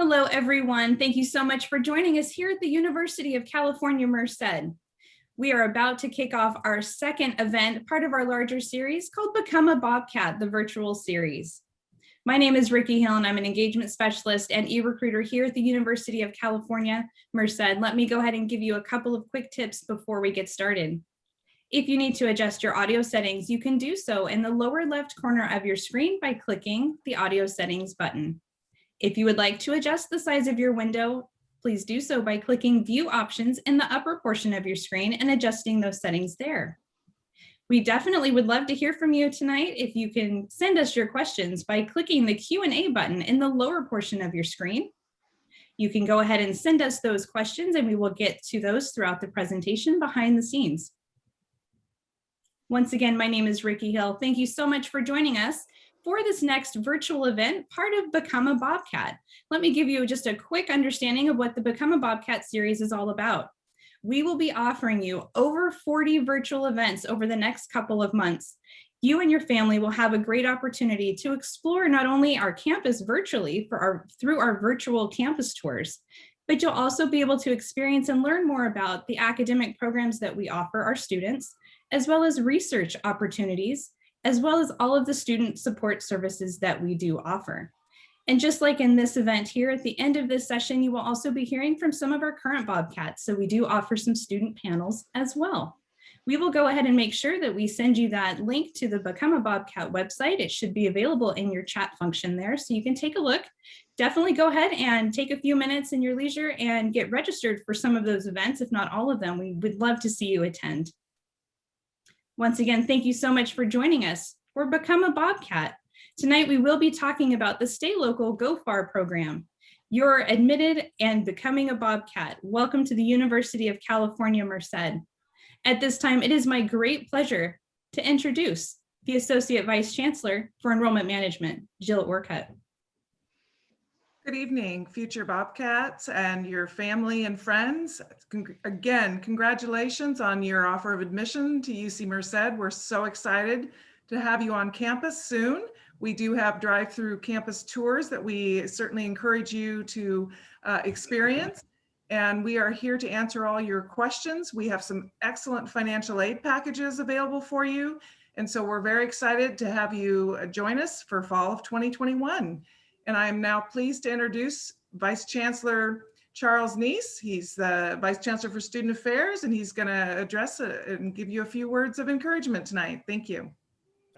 Hello, everyone. Thank you so much for joining us here at the University of California, Merced. We are about to kick off our second event, part of our larger series called Become a Bobcat, the virtual series. My name is Ricky Hill, and I'm an engagement specialist and e-recruiter here at the University of California, Merced. Let me go ahead and give you a couple of quick tips before we get started. If you need to adjust your audio settings, you can do so in the lower left corner of your screen by clicking the audio settings button. If you would like to adjust the size of your window, please do so by clicking View Options in the upper portion of your screen and adjusting those settings there. We definitely would love to hear from you tonight. If you can send us your questions by clicking the Q&A button in the lower portion of your screen. You can go ahead and send us those questions and we will get to those throughout the presentation behind the scenes. Once again, my name is Ricky Hill. Thank you so much for joining us for this next virtual event, part of Become a Bobcat. Let me give you just a quick understanding of what the Become a Bobcat series is all about. We will be offering you over 40 virtual events over the next couple of months. You and your family will have a great opportunity to explore not only our campus virtually through our virtual campus tours, but you'll also be able to experience and learn more about the academic programs that we offer our students, as well as research opportunities, as well as all of the student support services that we do offer. And just like in this event here, at the end of this session, you will also be hearing from some of our current Bobcats. So we do offer some student panels as well. We will go ahead and make sure that we send you that link to the Become a Bobcat website. It should be available in your chat function there, so you can take a look. Definitely go ahead and take a few minutes in your leisure and get registered for some of those events, if not all of them. We would love to see you attend. Once again, thank you so much for joining us for Become a Bobcat. Tonight, we will be talking about the Stay Local Go Far program. You're admitted and becoming a Bobcat. Welcome to the University of California, Merced. At this time, it is my great pleasure to introduce the Associate Vice Chancellor for Enrollment Management, Jill Orcutt. Good evening, future Bobcats and your family and friends. Again, congratulations on your offer of admission to UC Merced. We're so excited to have you on campus soon. We do have drive-through campus tours that we certainly encourage you to experience. And we are here to answer all your questions. We have some excellent financial aid packages available for you. And so we're very excited to have you join us for fall of 2021. And I am now pleased to introduce Vice Chancellor Charles Neese. He's the Vice Chancellor for Student Affairs, and he's going to address and give you a few words of encouragement tonight. Thank you.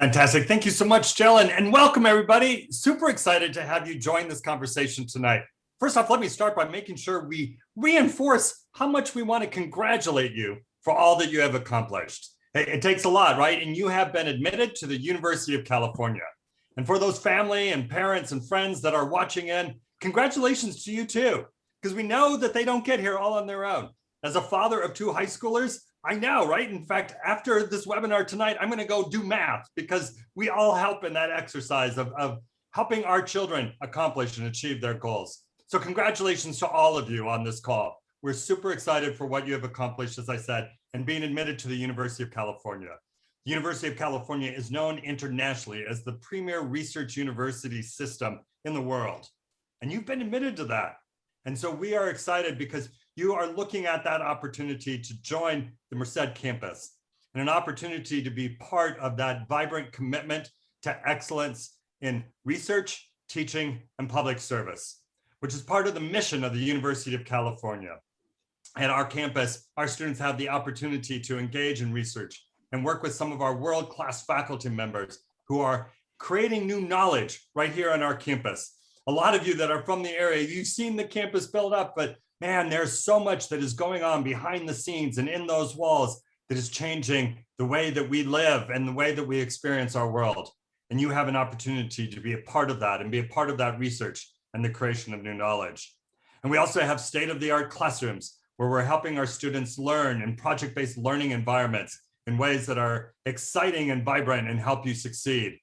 Fantastic. Thank you so much, Jill, and welcome everybody. Super excited to have you join this conversation tonight. First off, let me start by making sure we reinforce how much we want to congratulate you for all that you have accomplished. It takes a lot, right? And you have been admitted to the University of California. And for those family and parents and friends that are watching in, congratulations to you too, because we know that they don't get here all on their own. As a father of two high schoolers, I know, right? In fact, after this webinar tonight, I'm going to go do math because we all help in that exercise of helping our children accomplish and achieve their goals. So congratulations to all of you on this call. We're super excited for what you have accomplished, as I said, and being admitted to the University of California. The University of California is known internationally as the premier research university system in the world. And you've been admitted to that. And so we are excited because you are looking at that opportunity to join the Merced campus and an opportunity to be part of that vibrant commitment to excellence in research, teaching, and public service, which is part of the mission of the University of California. At our campus, our students have the opportunity to engage in research and work with some of our world-class faculty members who are creating new knowledge right here on our campus. A lot of you that are from the area, you've seen the campus build up, but man, there's so much that is going on behind the scenes and in those walls that is changing the way that we live and the way that we experience our world. And you have an opportunity to be a part of that and be a part of that research and the creation of new knowledge. And we also have state-of-the-art classrooms where we're helping our students learn in project-based learning environments in ways that are exciting and vibrant and help you succeed.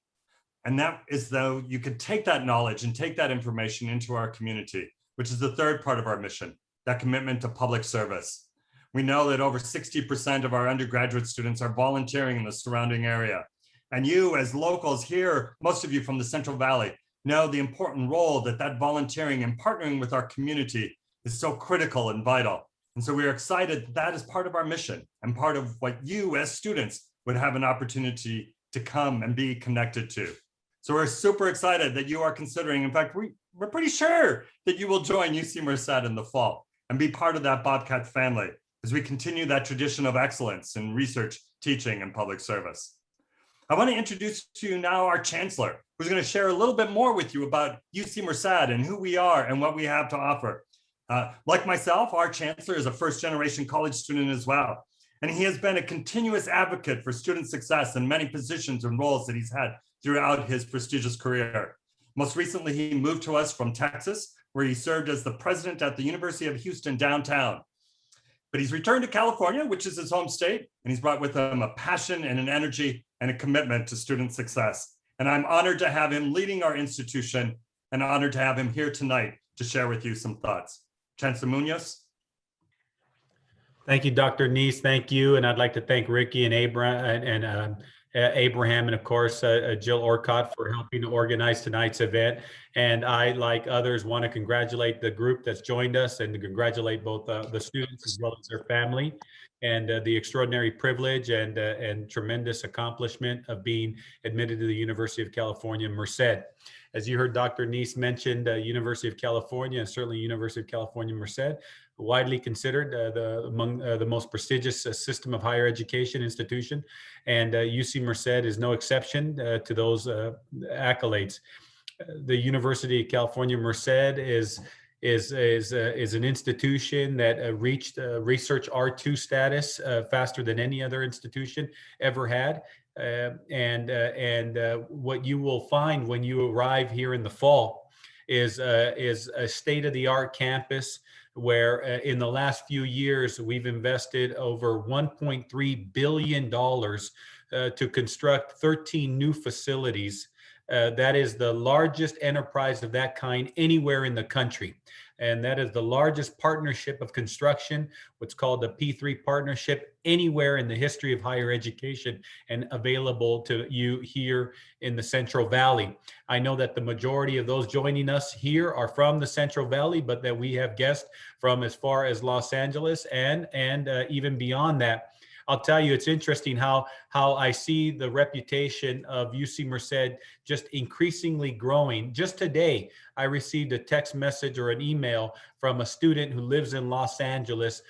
And that is though you could take that knowledge and take that information into our community, which is the third part of our mission, that commitment to public service. We know that over 60% of our undergraduate students are volunteering in the surrounding area. And you as locals here, most of you from the Central Valley, know the important role that volunteering and partnering with our community is so critical and vital. And so we are excited that is part of our mission and part of what you as students would have an opportunity to come and be connected to. So we're super excited that you are considering, in fact, we're pretty sure that you will join UC Merced in the fall and be part of that Bobcat family as we continue that tradition of excellence in research, teaching, and public service. I want to introduce to you now our Chancellor, who's going to share a little bit more with you about UC Merced and who we are and what we have to offer. Like myself, our Chancellor is a first-generation college student as well, and he has been a continuous advocate for student success in many positions and roles that he's had throughout his prestigious career. Most recently, he moved to us from Texas, where he served as the president at the University of Houston downtown. But he's returned to California, which is his home state, and he's brought with him a passion and an energy and a commitment to student success. And I'm honored to have him leading our institution and honored to have him here tonight to share with you some thoughts. Chancellor Munoz. Thank you, Dr. Neese. Thank you. And I'd like to thank Ricky and Abraham and of course, Jill Orcott for helping to organize tonight's event. And I, like others, want to congratulate the group that's joined us and to congratulate both the students as well as their family and the extraordinary privilege and tremendous accomplishment of being admitted to the University of California, Merced. As you heard Dr. Neese mentioned, University of California and certainly University of California, Merced, widely considered among the most prestigious system of higher education institution, and UC Merced is no exception to those accolades. The University of California, Merced is an institution that reached research R2 status faster than any other institution ever had. What you will find when you arrive here in the fall is a state-of-the-art campus where in the last few years, we've invested over $1.3 billion to construct 13 new facilities. That is the largest enterprise of that kind anywhere in the country. And that is the largest partnership of construction, what's called the P3 partnership, anywhere in the history of higher education and available to you here in the Central Valley. I know that the majority of those joining us here are from the Central Valley, but that we have guests from as far as Los Angeles and even beyond that. I'll tell you, it's interesting how I see the reputation of UC Merced just increasingly growing. Just today, I received a text message or an email from a student who lives in Los Angeles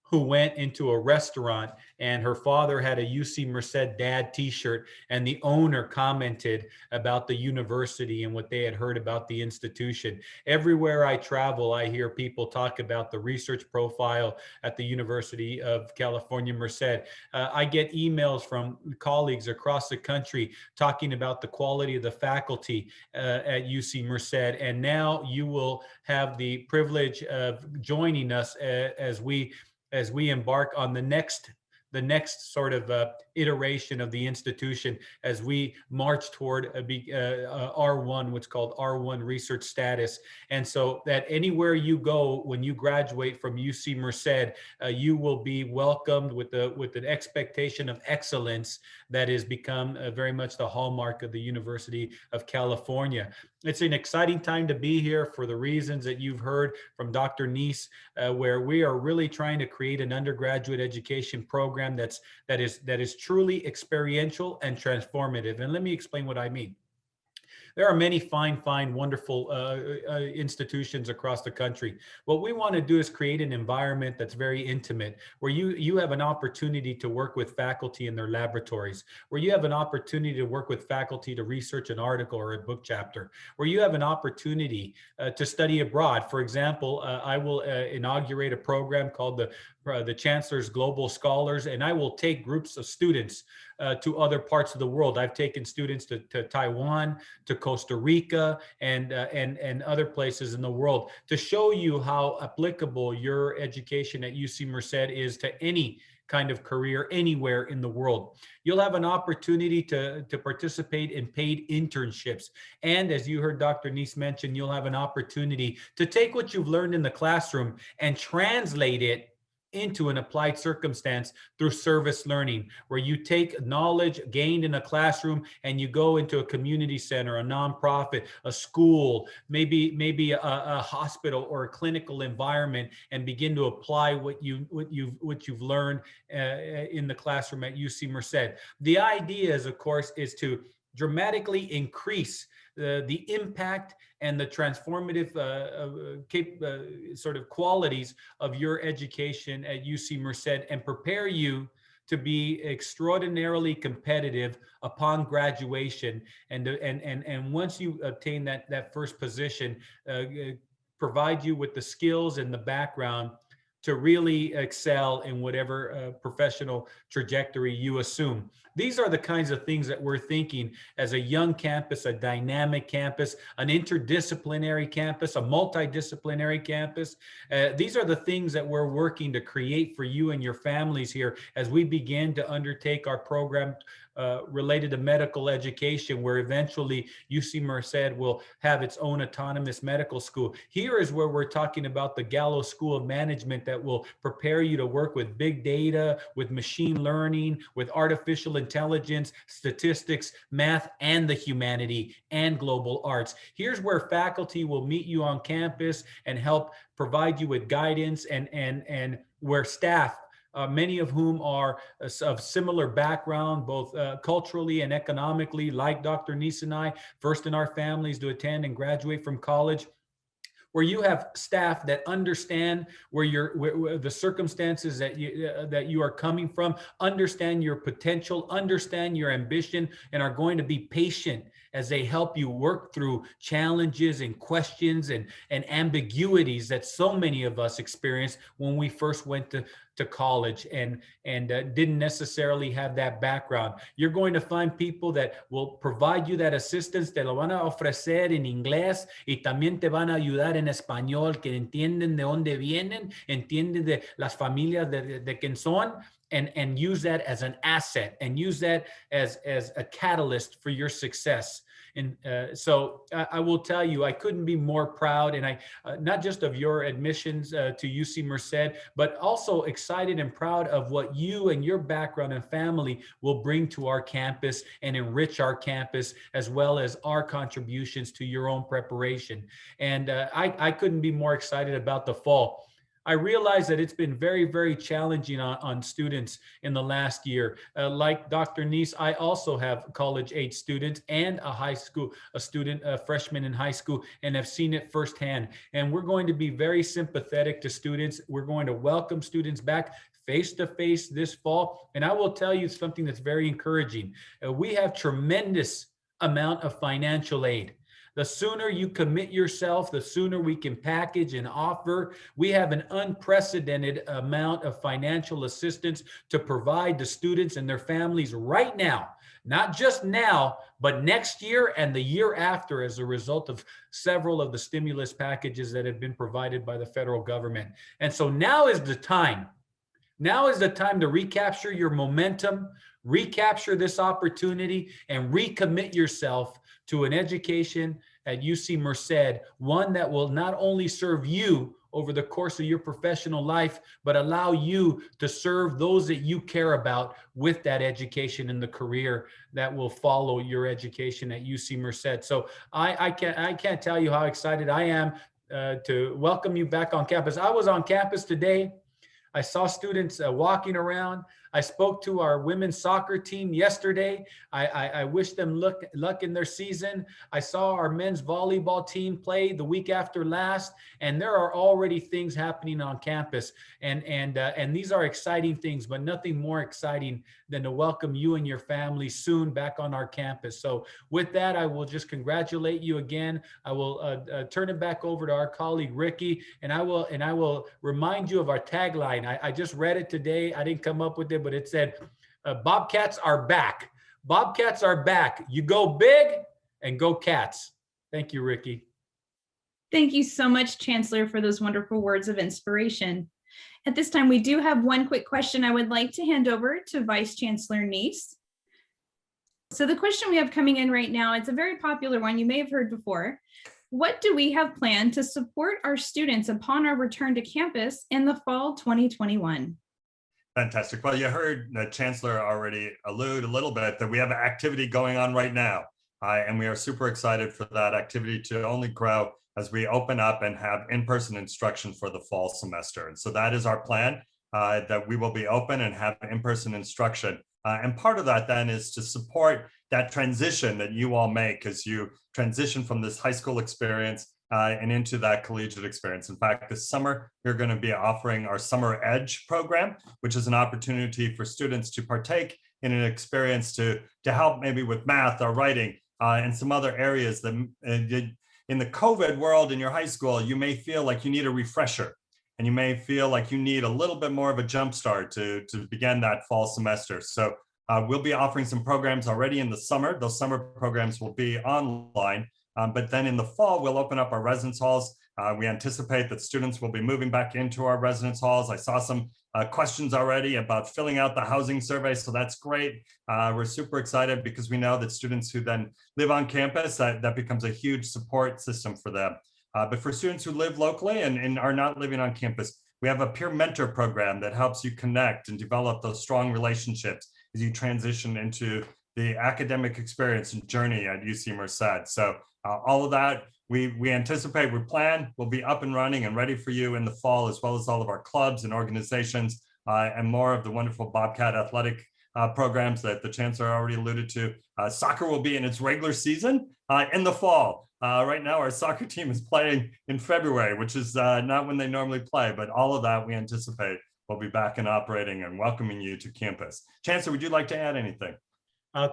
who went into a restaurant and her father had a UC Merced dad t-shirt, and the owner commented about the university and what they had heard about the institution. Everywhere I travel, I hear people talk about the research profile at the University of California, Merced. I get emails from colleagues across the country talking about the quality of the faculty at UC Merced. And now you will have the privilege of joining us as we embark on the next sort of iteration of the institution as we march toward R1, what's called R1 research status. And so that anywhere you go when you graduate from UC Merced, you will be welcomed with an expectation of excellence that has become very much the hallmark of the University of California. It's an exciting time to be here for the reasons that you've heard from Dr. Neese, where we are really trying to create an undergraduate education program that is truly experiential and transformative. And let me explain what I mean. There are many fine, wonderful institutions across the country. What we want to do is create an environment that's very intimate, where you have an opportunity to work with faculty in their laboratories, where you have an opportunity to work with faculty to research an article or a book chapter, where you have an opportunity to study abroad. For example, I will inaugurate a program called the Chancellor's Global Scholars, and I will take groups of students to other parts of the world. I've taken students to Taiwan, to Costa Rica, and other places in the world to show you how applicable your education at UC Merced is to any kind of career anywhere in the world. You'll have an opportunity to participate in paid internships. And as you heard Dr. Neese mention, you'll have an opportunity to take what you've learned in the classroom and translate it into an applied circumstance through service learning, where you take knowledge gained in a classroom and you go into a community center, a nonprofit, a school, maybe a hospital or a clinical environment, and begin to apply what you've learned in the classroom at UC Merced. The idea is, of course, is to dramatically increase the impact and the transformative sort of qualities of your education at UC Merced, and prepare you to be extraordinarily competitive upon graduation. And once you obtain that first position, provide you with the skills and the background to really excel in whatever professional trajectory you assume. These are the kinds of things that we're thinking as a young campus, a dynamic campus, an interdisciplinary campus, a multidisciplinary campus. These are the things that we're working to create for you and your families here as we begin to undertake our program related to medical education, where eventually UC Merced will have its own autonomous medical school. Here is where we're talking about the Gallo School of Management that will prepare you to work with big data, with machine learning, with artificial intelligence, statistics, math, and the humanity and global arts. Here's where faculty will meet you on campus and help provide you with guidance, and where staff, many of whom are of similar background, both culturally and economically, like Dr. Nice and I, first in our families to attend and graduate from college, where you have staff that understand where the circumstances that you are coming from, understand your potential, understand your ambition, and are going to be patient as they help you work through challenges and questions and ambiguities that so many of us experienced when we first went to college and didn't necessarily have that background. You're going to find people that will provide you that assistance, te lo van a ofrecer en inglés y también te van a ayudar en español, que entienden de dónde vienen, entienden de las familias de quién son, and use that as an asset and use that as a catalyst for your success. And so I will tell you, I couldn't be more proud, and not just of your admissions to UC Merced, but also excited and proud of what you and your background and family will bring to our campus and enrich our campus, as well as our contributions to your own preparation. And I couldn't be more excited about the fall. I realize that it's been very, very challenging on students in the last year. Like Dr. Nice, I also have college-age students and a freshman in high school, and have seen it firsthand. And we're going to be very sympathetic to students. We're going to welcome students back face-to-face this fall. And I will tell you something that's very encouraging. We have tremendous amount of financial aid. The sooner you commit yourself, the sooner we can package and offer. We have an unprecedented amount of financial assistance to provide to students and their families right now, not just now, but next year and the year after, as a result of several of the stimulus packages that have been provided by the federal government. And so now is the time. Now is the time to recapture your momentum, recapture this opportunity, and recommit yourself to an education at UC Merced, one that will not only serve you over the course of your professional life, but allow you to serve those that you care about with that education and the career that will follow your education at UC Merced. So I can't tell you how excited I am to welcome you back on campus. I was on campus today. I saw students walking around. I spoke to our women's soccer team yesterday. I wish them luck in their season. I saw our men's volleyball team play the week after last, and there are already things happening on campus. And these are exciting things, but nothing more exciting than to welcome you and your family soon back on our campus. So with that, I will just congratulate you again. I will turn it back over to our colleague Ricky, and I will remind you of our tagline. I just read it today. I didn't come up with it, but it said, Bobcats are back. Bobcats are back. You go big and go Cats. Thank you, Ricky. Thank you so much, Chancellor, for those wonderful words of inspiration. At this time, we do have one quick question I would like to hand over to Vice Chancellor Nice. So the question we have coming in right now, it's a very popular one you may have heard before. What do we have planned to support our students upon our return to campus in the fall 2021? Fantastic. Well, you heard the Chancellor already allude a little bit that we have activity going on right now. And we are super excited for that activity to only grow as we open up and have in-person instruction for the fall semester. And so that is our plan, that we will be open and have in-person instruction. And part of that then is to support that transition that you all make as you transition from this high school experience and into that collegiate experience. In fact, this summer, we're going to be offering our Summer Edge program, which is an opportunity for students to partake in an experience to help maybe with math or writing and some other areas that in the COVID world in your high school, you may feel like you need a refresher and you may feel like you need a little bit more of a jump start to begin that fall semester. So we'll be offering some programs already in the summer. Those summer programs will be online. But then in the fall, we'll open up our residence halls. We anticipate that students will be moving back into our residence halls. I saw some questions already about filling out the housing survey, so that's great. We're super excited because we know that students who then live on campus, that becomes a huge support system for them. But for students who live locally and are not living on campus, we have a peer mentor program that helps you connect and develop those strong relationships as you transition into the academic experience and journey at UC Merced. So all of that, we anticipate, we plan, will be up and running and ready for you in the fall, as well as all of our clubs and organizations and more of the wonderful Bobcat athletic programs that the Chancellor already alluded to. Soccer will be in its regular season in the fall. Right now, our soccer team is playing in February, which is not when they normally play, but all of that we anticipate will be back and operating and welcoming you to campus. Chancellor, would you like to add anything?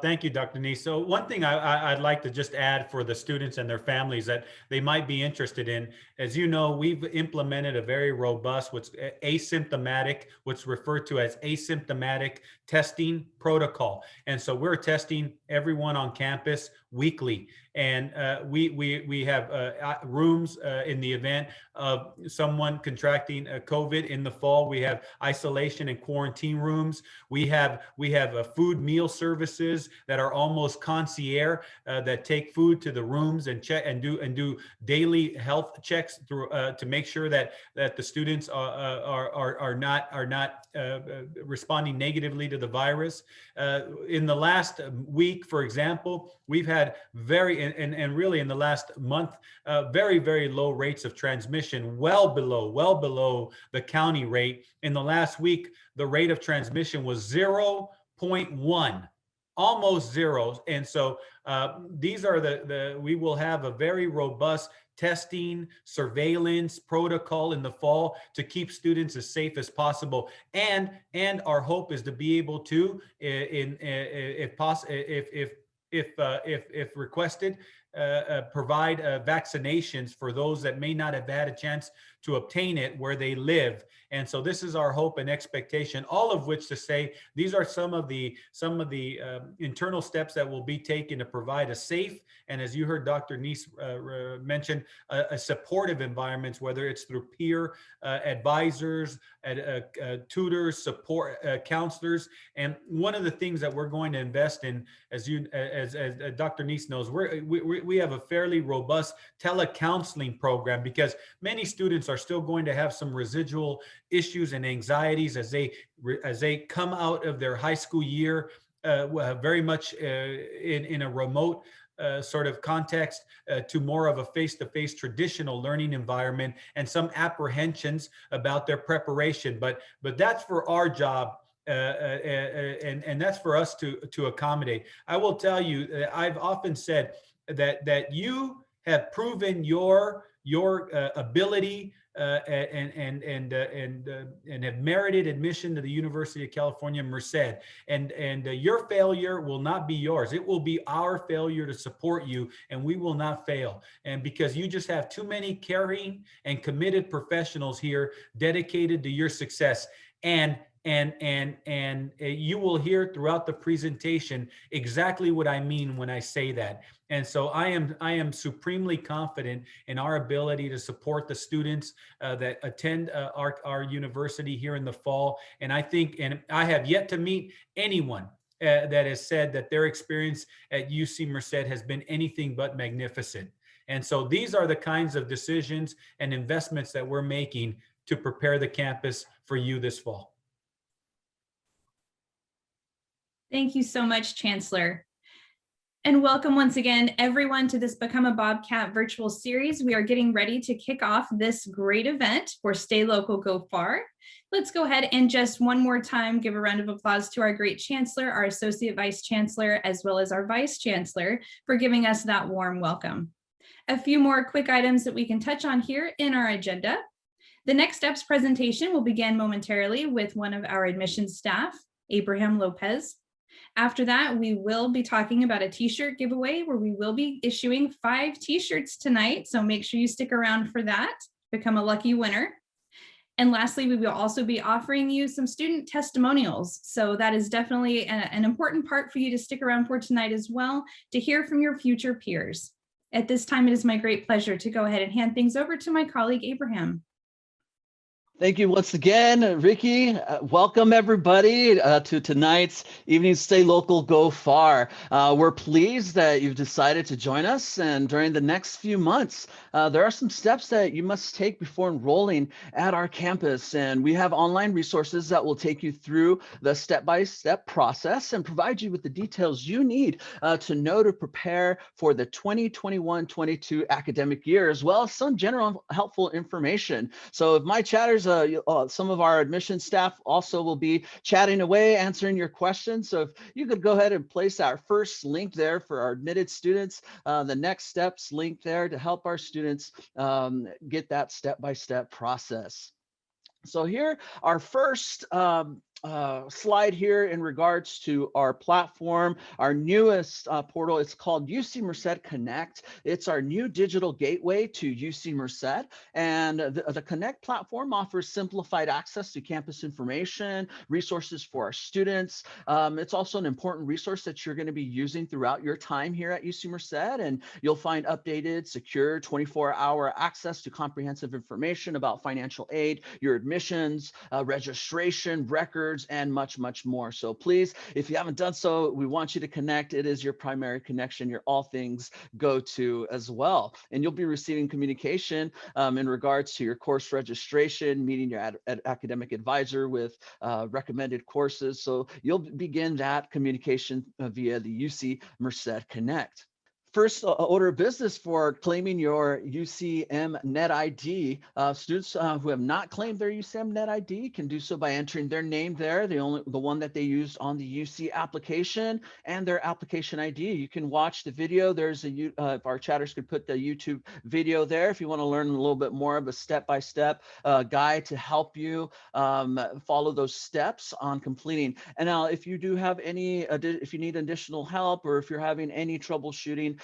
Thank you, Dr. Nee. So one thing I'd like to just add for the students and their families that they might be interested in, as you know, we've implemented a very robust, what's asymptomatic, what's referred to as asymptomatic testing protocol. And so we're testing everyone on campus weekly. And we have rooms in the event of someone contracting COVID in the fall. We have isolation and quarantine rooms. We have food meal services that are almost concierge that take food to the rooms and check and do daily health checks through to make sure that the students are not responding negatively to the virus. In the last week, for example, we've had really in the last month, very, very low rates of transmission, well below the county rate. In the last week, the rate of transmission was 0.1, almost zero. And so these are we will have a very robust testing, surveillance protocol in the fall to keep students as safe as possible. And our hope is to be able to, if requested, provide vaccinations for those that may not have had a chance to obtain it where they live. And so this is our hope and expectation, all of which to say these are some of the internal steps that will be taken to provide a safe, and as you heard Dr. Neese mention, a supportive environments, whether it's through peer advisors, tutors, support counselors. And one of the things that we're going to invest in, as Dr. Neese knows, we have a fairly robust telecounseling program because many students are still going to have some residual issues and anxieties as they come out of their high school year, very much in a remote sort of context to more of a face-to-face traditional learning environment, and some apprehensions about their preparation. But that's for our job. And that's for us to accommodate. I will tell you, I've often said that you have proven your ability and have merited admission to the University of California, Merced. And your failure will not be yours. It will be our failure to support you, and we will not fail. And because you just have too many caring and committed professionals here dedicated to your success. And you will hear throughout the presentation exactly what I mean when I say that. And so I am supremely confident in our ability to support the students that attend our university here in the fall. And I think, and I have yet to meet anyone that has said that their experience at UC Merced has been anything but magnificent. And so these are the kinds of decisions and investments that we're making to prepare the campus for you this fall. Thank you so much, Chancellor. And welcome once again, everyone, to this Become a Bobcat virtual series. We are getting ready to kick off this great event for Stay Local, Go Far. Let's go ahead and just one more time give a round of applause to our great Chancellor, our Associate Vice Chancellor, as well as our Vice Chancellor for giving us that warm welcome. A few more quick items that we can touch on here in our agenda. The Next Steps presentation will begin momentarily with one of our admissions staff, Abraham Lopez. After that, we will be talking about a t-shirt giveaway where we will be issuing 5 t-shirts tonight. So make sure you stick around for that, become a lucky winner. And lastly, we will also be offering you some student testimonials. So that is definitely an important part for you to stick around for tonight as well, to hear from your future peers. At this time, it is my great pleasure to go ahead and hand things over to my colleague, Abraham. Thank you once again, Ricky. Welcome everybody to tonight's evening Stay Local, Go Far. We're pleased that you've decided to join us, and during the next few months, there are some steps that you must take before enrolling at our campus, and we have online resources that will take you through the step-by-step process and provide you with the details you need to know to prepare for the 2021-22 academic year, as well as some general helpful information. So if my chatters, some of our admission staff also will be chatting away, answering your questions. So if you could go ahead and place our first link there for our admitted students, the next steps link there to help our students get that step-by-step process. So here, our first slide here in regards to our platform, our newest portal. It's called UC Merced Connect. It's our new digital gateway to UC Merced, and the Connect platform offers simplified access to campus information, resources for our students. It's also an important resource that you're going to be using throughout your time here at UC Merced, and you'll find updated, secure, 24-hour access to comprehensive information about financial aid, your admissions, registration, records, and much, much more. So please, if you haven't done so, we want you to connect. It is your primary connection, your all things go-to as well. And you'll be receiving communication in regards to your course registration, meeting your academic advisor with recommended courses. So you'll begin that communication via the UC Merced Connect. First order of business for claiming your UCM Net ID. Students who have not claimed their UCM Net ID can do so by entering their name there, the one that they used on the UC application, and their application ID. You can watch the video. There's if our chatters could put the YouTube video there if you want to learn a little bit more of a step-by-step guide to help you follow those steps on completing. And now, if you do have any, if you need additional help, or if you're having any troubleshooting,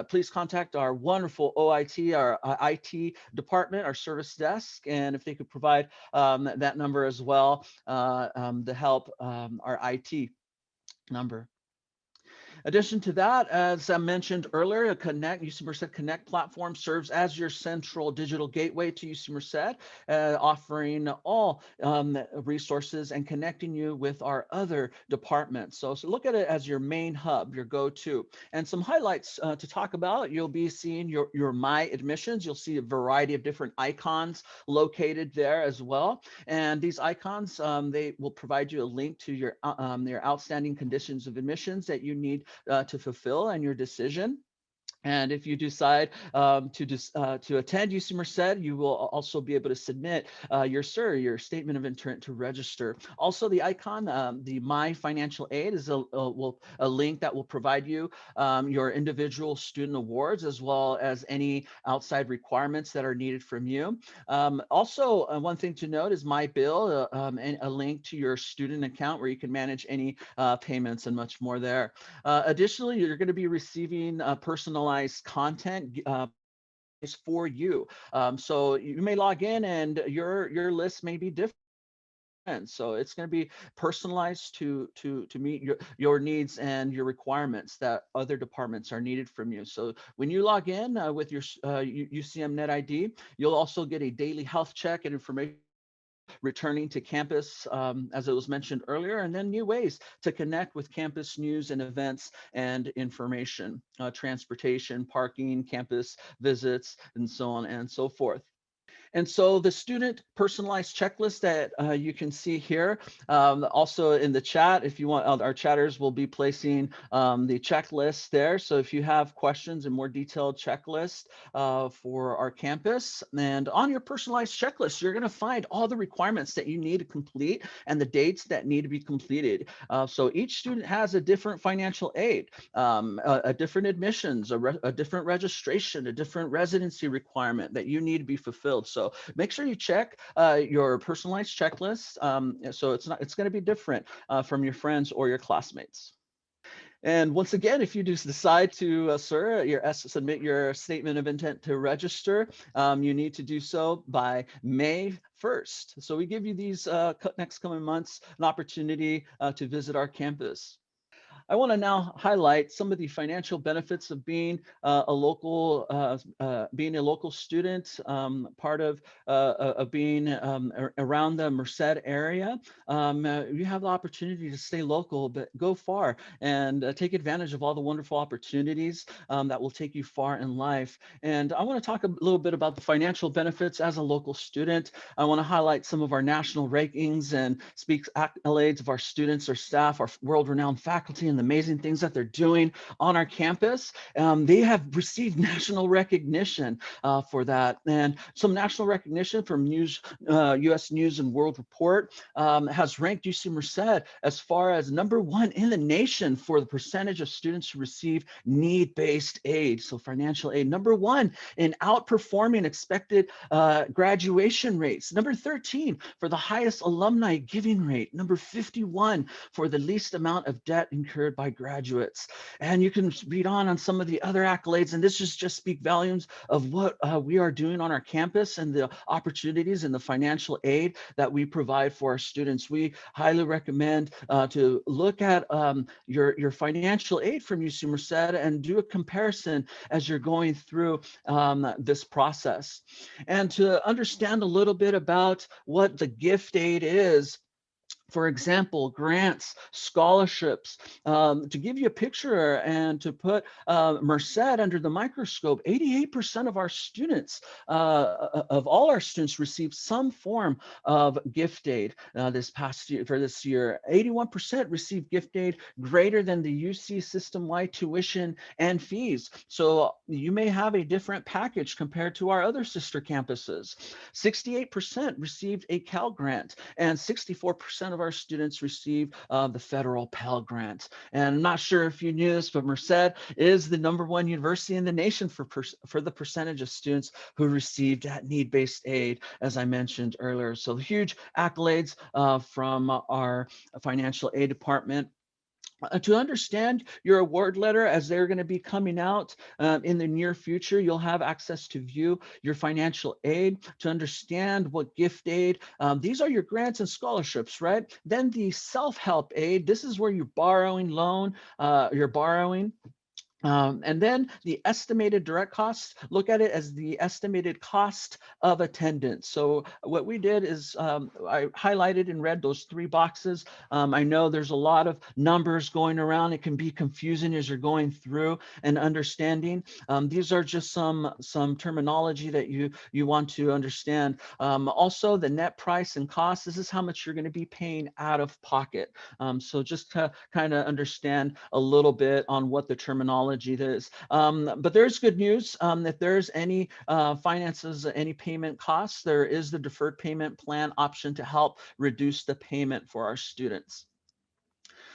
please contact our wonderful OIT, our IT department, our service desk, and if they could provide that number as well to help our IT number. Addition to that, as I mentioned earlier, UC Merced Connect platform serves as your central digital gateway to UC Merced, offering all resources and connecting you with our other departments. So look at it as your main hub, your go-to. And some highlights to talk about, you'll be seeing your My Admissions. You'll see a variety of different icons located there as well. And these icons, they will provide you a link to your outstanding conditions of admissions that you need to fulfill and your decision. And if you decide to attend UC Merced, you will also be able to submit your statement of intent to register. Also, the icon, the My Financial Aid, is a link that will provide you your individual student awards, as well as any outside requirements that are needed from you. Also, one thing to note is My Bill, and a link to your student account where you can manage any payments and much more there. Additionally, you're going to be receiving personalized content is for you. So you may log in and your list may be different. So it's going to be personalized to meet your needs and your requirements that other departments are needed from you. So when you log in with your UCM Net ID, you'll also get a daily health check and information returning to campus, as it was mentioned earlier, and then new ways to connect with campus news and events and information, transportation, parking, campus visits, and so on and so forth. And so the student personalized checklist that you can see here, also in the chat, if you want, our chatters will be placing the checklist there. So if you have questions and more detailed checklist for our campus, and on your personalized checklist, you're going to find all the requirements that you need to complete and the dates that need to be completed. So each student has a different financial aid, a different admissions, a different registration, a different residency requirement that you need to be fulfilled. So make sure you check your personalized checklist. So it's going to be different from your friends or your classmates. And once again, if you do decide to submit your statement of intent to register, you need to do so by May 1st. So we give you these next coming months an opportunity to visit our campus. I want to now highlight some of the financial benefits of being a local student, part of being around the Merced area. You have the opportunity to stay local, but go far and take advantage of all the wonderful opportunities that will take you far in life. And I want to talk a little bit about the financial benefits as a local student. I want to highlight some of our national rankings and speak accolades of our students, our staff, our world-renowned faculty, and the amazing things that they're doing on our campus. They have received national recognition for that, and some national recognition from US News and World Report has ranked UC Merced as far as #1 in the nation for the percentage of students who receive need-based aid, so financial aid. #1 in outperforming expected graduation rates. #13 for the highest alumni giving rate. #51 for the least amount of debt incurred by graduates. And you can read on some of the other accolades, and this is just speak volumes of what we are doing on our campus and the opportunities and the financial aid that we provide for our students. We highly recommend to look at your financial aid from UC Merced and do a comparison as you're going through this process. And to understand a little bit about what the gift aid is, for example, grants, scholarships, to give you a picture and to put Merced under the microscope, 88% of our students, of all our students, received some form of gift aid this past year. For this year, 81% received gift aid greater than the UC system-wide tuition and fees. So you may have a different package compared to our other sister campuses. 68% received a Cal grant, and 64% of our students receive the federal Pell Grant. And I'm not sure if you knew this, but Merced is the #1 university in the nation for the percentage of students who received that need-based aid, as I mentioned earlier. So huge accolades from our financial aid department. To understand your award letter, as they're going to be coming out in the near future, you'll have access to view your financial aid, to understand what gift aid, these are your grants and scholarships, right? Then the self-help aid, this is where you're borrowing loan, and then the estimated direct costs, look at it as the estimated cost of attendance. So what we did is I highlighted in red those 3 boxes. I know there's a lot of numbers going around. It can be confusing as you're going through and understanding. These are just some terminology that you want to understand. Also, the net price and cost, this is how much you're going to be paying out of pocket. So just to kind of understand a little bit on what the terminology is. But there's good news. If there's any finances, any payment costs, there is the deferred payment plan option to help reduce the payment for our students.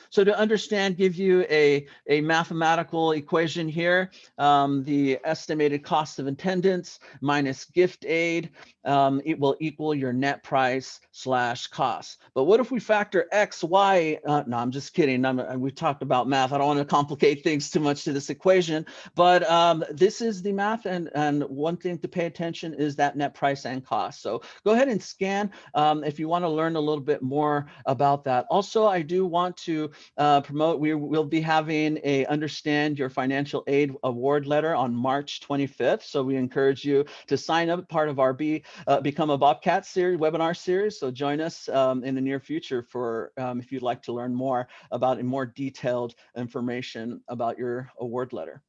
So to understand, give you a mathematical equation here, the estimated cost of attendance minus gift aid, it will equal your net price / cost. But what if we factor X, Y? No, I'm just kidding. We talked about math. I don't want to complicate things too much to this equation, but this is the math. And one thing to pay attention is that net price and cost. So go ahead and scan if you want to learn a little bit more about that. Also, I do want to promote, we will be having a Understand Your Financial Aid award letter on March 25th. So we encourage you to sign up, part of our Become a Bobcat series, webinar series. So join us in the near future for if you'd like to learn more about more detailed information about your award letter.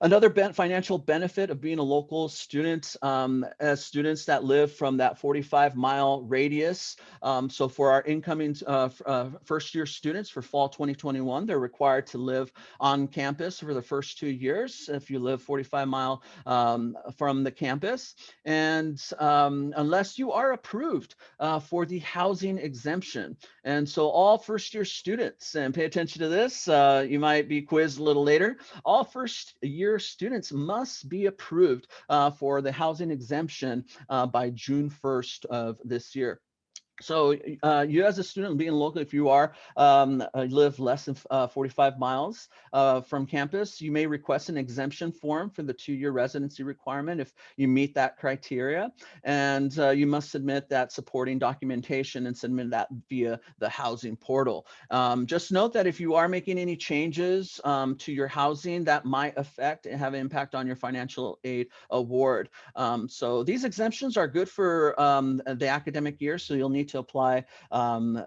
Another financial benefit of being a local student, as students that live from that 45-mile radius. So for our incoming first-year students for fall 2021, they're required to live on campus for the first 2 years if you live 45-mile from the campus. And unless you are approved for the housing exemption. And so all first-year students, and pay attention to this, you might be quizzed a little later, all first-year students must be approved for the housing exemption by June 1st of this year. So you as a student being local, if you are live less than 45 miles from campus, you may request an exemption form for the 2-year residency requirement if you meet that criteria. And you must submit that supporting documentation and submit that via the housing portal. Just note that if you are making any changes to your housing, that might affect and have an impact on your financial aid award. So these exemptions are good for the academic year, so you'll need to apply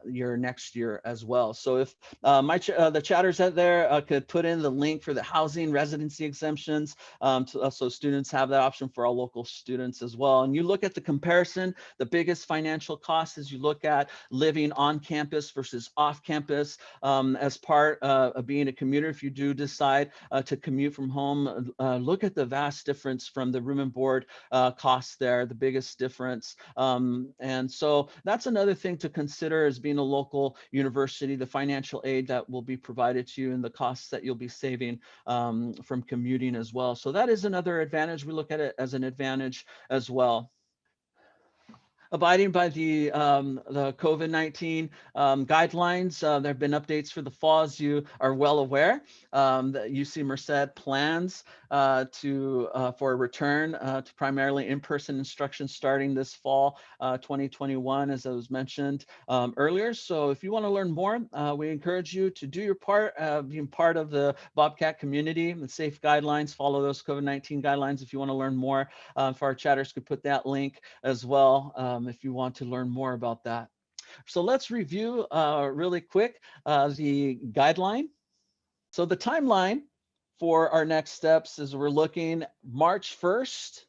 your next year as well. So if the chatters out there could put in the link for the housing residency exemptions, so students have that option for all local students as well. And you look at the comparison, the biggest financial cost is you look at living on campus versus off campus as part of being a commuter. If you do decide to commute from home, look at the vast difference from the room and board costs there, the biggest difference. And so that's another thing to consider as being a local university, the financial aid that will be provided to you and the costs that you'll be saving from commuting as well. So that is another advantage. We look at it as an advantage as well. Abiding by the COVID-19 guidelines. There have been updates for the fall, as you are well aware. The UC Merced plans for a return to primarily in-person instruction starting this fall 2021, as I was mentioned earlier. So if you want to learn more, we encourage you to do your part, being part of the Bobcat community, the safe guidelines, follow those COVID-19 guidelines. If you want to learn more, if our chatters could put that link as well. If you want to learn more about that. So let's review really quick the guideline. So the timeline for our next steps is we're looking March 1st.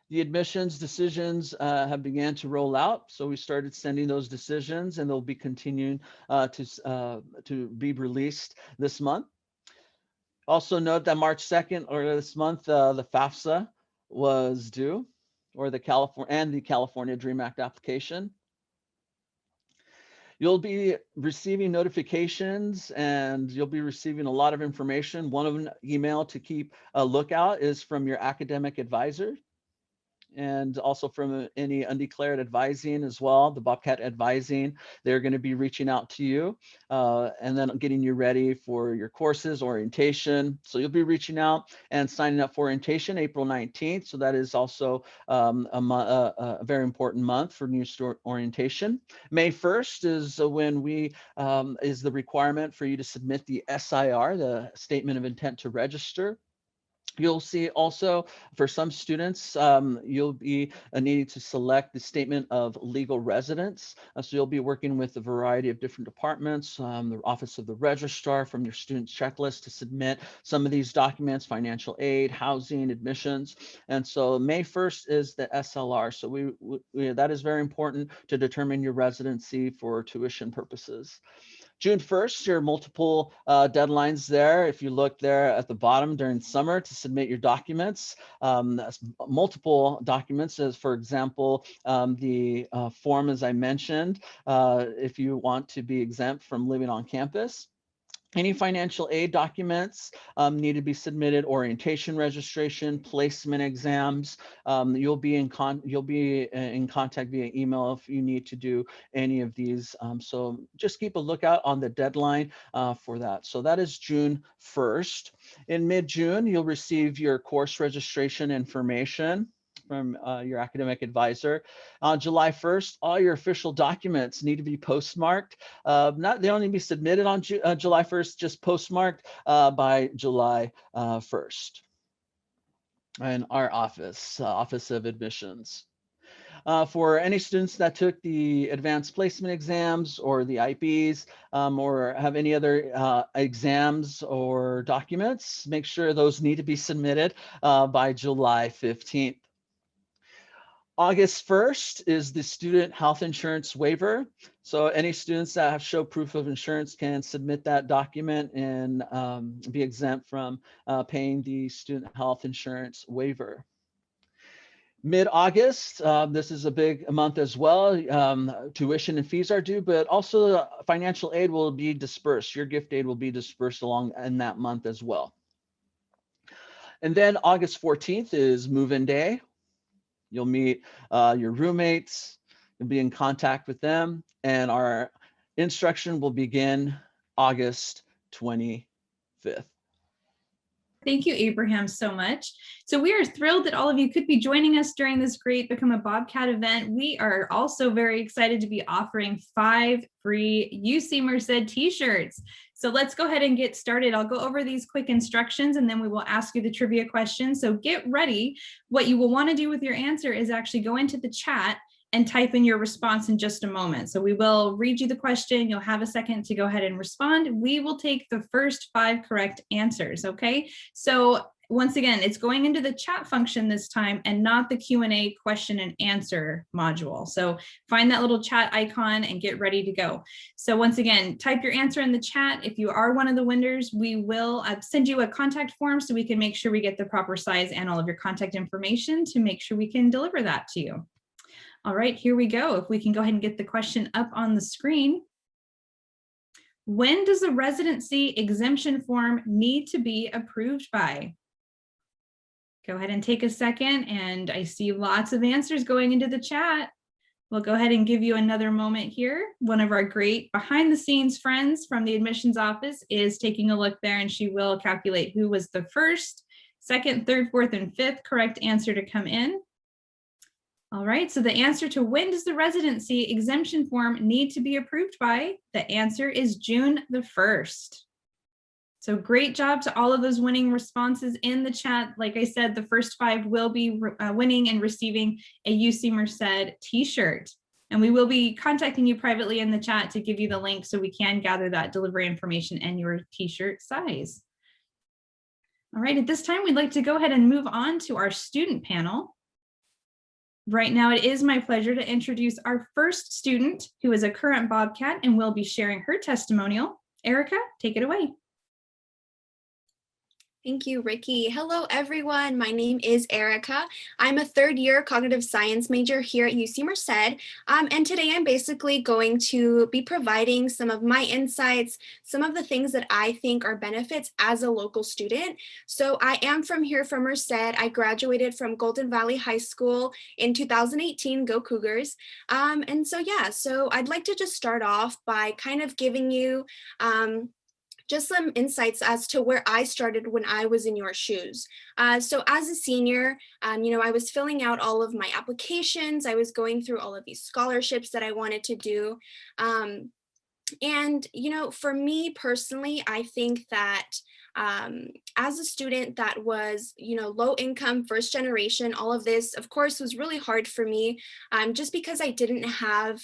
The admissions decisions have began to roll out. So we started sending those decisions and they'll be continuing to be released this month. Also note that March 2nd or this month, the FAFSA was due, or the California DREAM Act application. You'll be receiving notifications and you'll be receiving a lot of information. One of an email to keep a lookout is from your academic advisor, and also from any undeclared advising as well, the Bobcat advising. They're going to be reaching out to you and then getting you ready for your courses, orientation. So you'll be reaching out and signing up for orientation April 19th. So that is also a very important month for new student orientation. May 1st is when is the requirement for you to submit the SIR, the Statement of Intent to Register. You'll see also for some students, you'll be needing to select the statement of legal residence. So you'll be working with a variety of different departments, the Office of the Registrar, from your student's checklist to submit some of these documents, financial aid, housing, admissions. And so May 1st is the SLR. So that is very important to determine your residency for tuition purposes. June 1st, there are multiple deadlines there. If you look there at the bottom during summer to submit your documents, multiple documents, as for example, the form, as I mentioned, if you want to be exempt from living on campus. Any financial aid documents need to be submitted, orientation registration, placement exams. You'll be in contact via email if you need to do any of these. So just keep a lookout on the deadline for that. So that is June 1st. In mid-June, you'll receive your course registration information from your academic advisor. On July 1st, all your official documents need to be postmarked. They don't need to be submitted on July 1st, just postmarked by July 1st. And our office of admissions. For any students that took the advanced placement exams or the IBs or have any other exams or documents, make sure those need to be submitted by July 15th. August 1st is the student health insurance waiver. So any students that have show proof of insurance can submit that document and be exempt from paying the student health insurance waiver. Mid-August, this is a big month as well. Tuition and fees are due, but also financial aid will be dispersed. Your gift aid will be dispersed along in that month as well. And then August 14th is move-in day. You'll meet your roommates, you'll be in contact with them, and our instruction will begin August 25th. Thank you, Abraham, so much. So we are thrilled that all of you could be joining us during this great Become a Bobcat event. We are also very excited to be offering 5 free UC Merced t-shirts. So let's go ahead and get started. I'll go over these quick instructions and then we will ask you the trivia question. So get ready. What you will want to do with your answer is actually go into the chat and type in your response in just a moment. So we will read you the question. You'll have a second to go ahead and respond. We will take the first 5 correct answers, okay? So once again, it's going into the chat function this time and not the Q&A question and answer module. So find that little chat icon and get ready to go. So once again, type your answer in the chat. If you are one of the winners, we will send you a contact form so we can make sure we get the proper size and all of your contact information to make sure we can deliver that to you. All right, here we go. If we can go ahead and get the question up on the screen. When does the residency exemption form need to be approved by? Go ahead and take a second, and I see lots of answers going into the chat. We'll go ahead and give you another moment here. One of our great behind the scenes friends from the admissions office is taking a look there, and she will calculate who was the first, second, third, fourth, and fifth correct answer to come in. All right, so the answer to when does the residency exemption form need to be approved by? The answer is June the 1st. So great job to all of those winning responses in the chat. Like I said, the first 5 will be winning and receiving a UC Merced t-shirt. And we will be contacting you privately in the chat to give you the link so we can gather that delivery information and your t-shirt size. All right, at this time, we'd like to go ahead and move on to our student panel. Right now, it is my pleasure to introduce our first student who is a current Bobcat and will be sharing her testimonial. Erica, take it away. Thank you, Ricky. Hello, everyone. My name is Erica. I'm a 3rd-year cognitive science major here at UC Merced. And today I'm basically going to be providing some of my insights, some of the things that I think are benefits as a local student. So I am from Merced. I graduated from Golden Valley High School in 2018, go Cougars. And so, yeah, so I'd like to just start off by kind of giving you just some insights as to where I started when I was in your shoes. So as a senior, I was filling out all of my applications. I was going through all of these scholarships that I wanted to do. And, for me personally, I think that as a student that was, low income, first generation, all of this, of course, was really hard for me just because I didn't have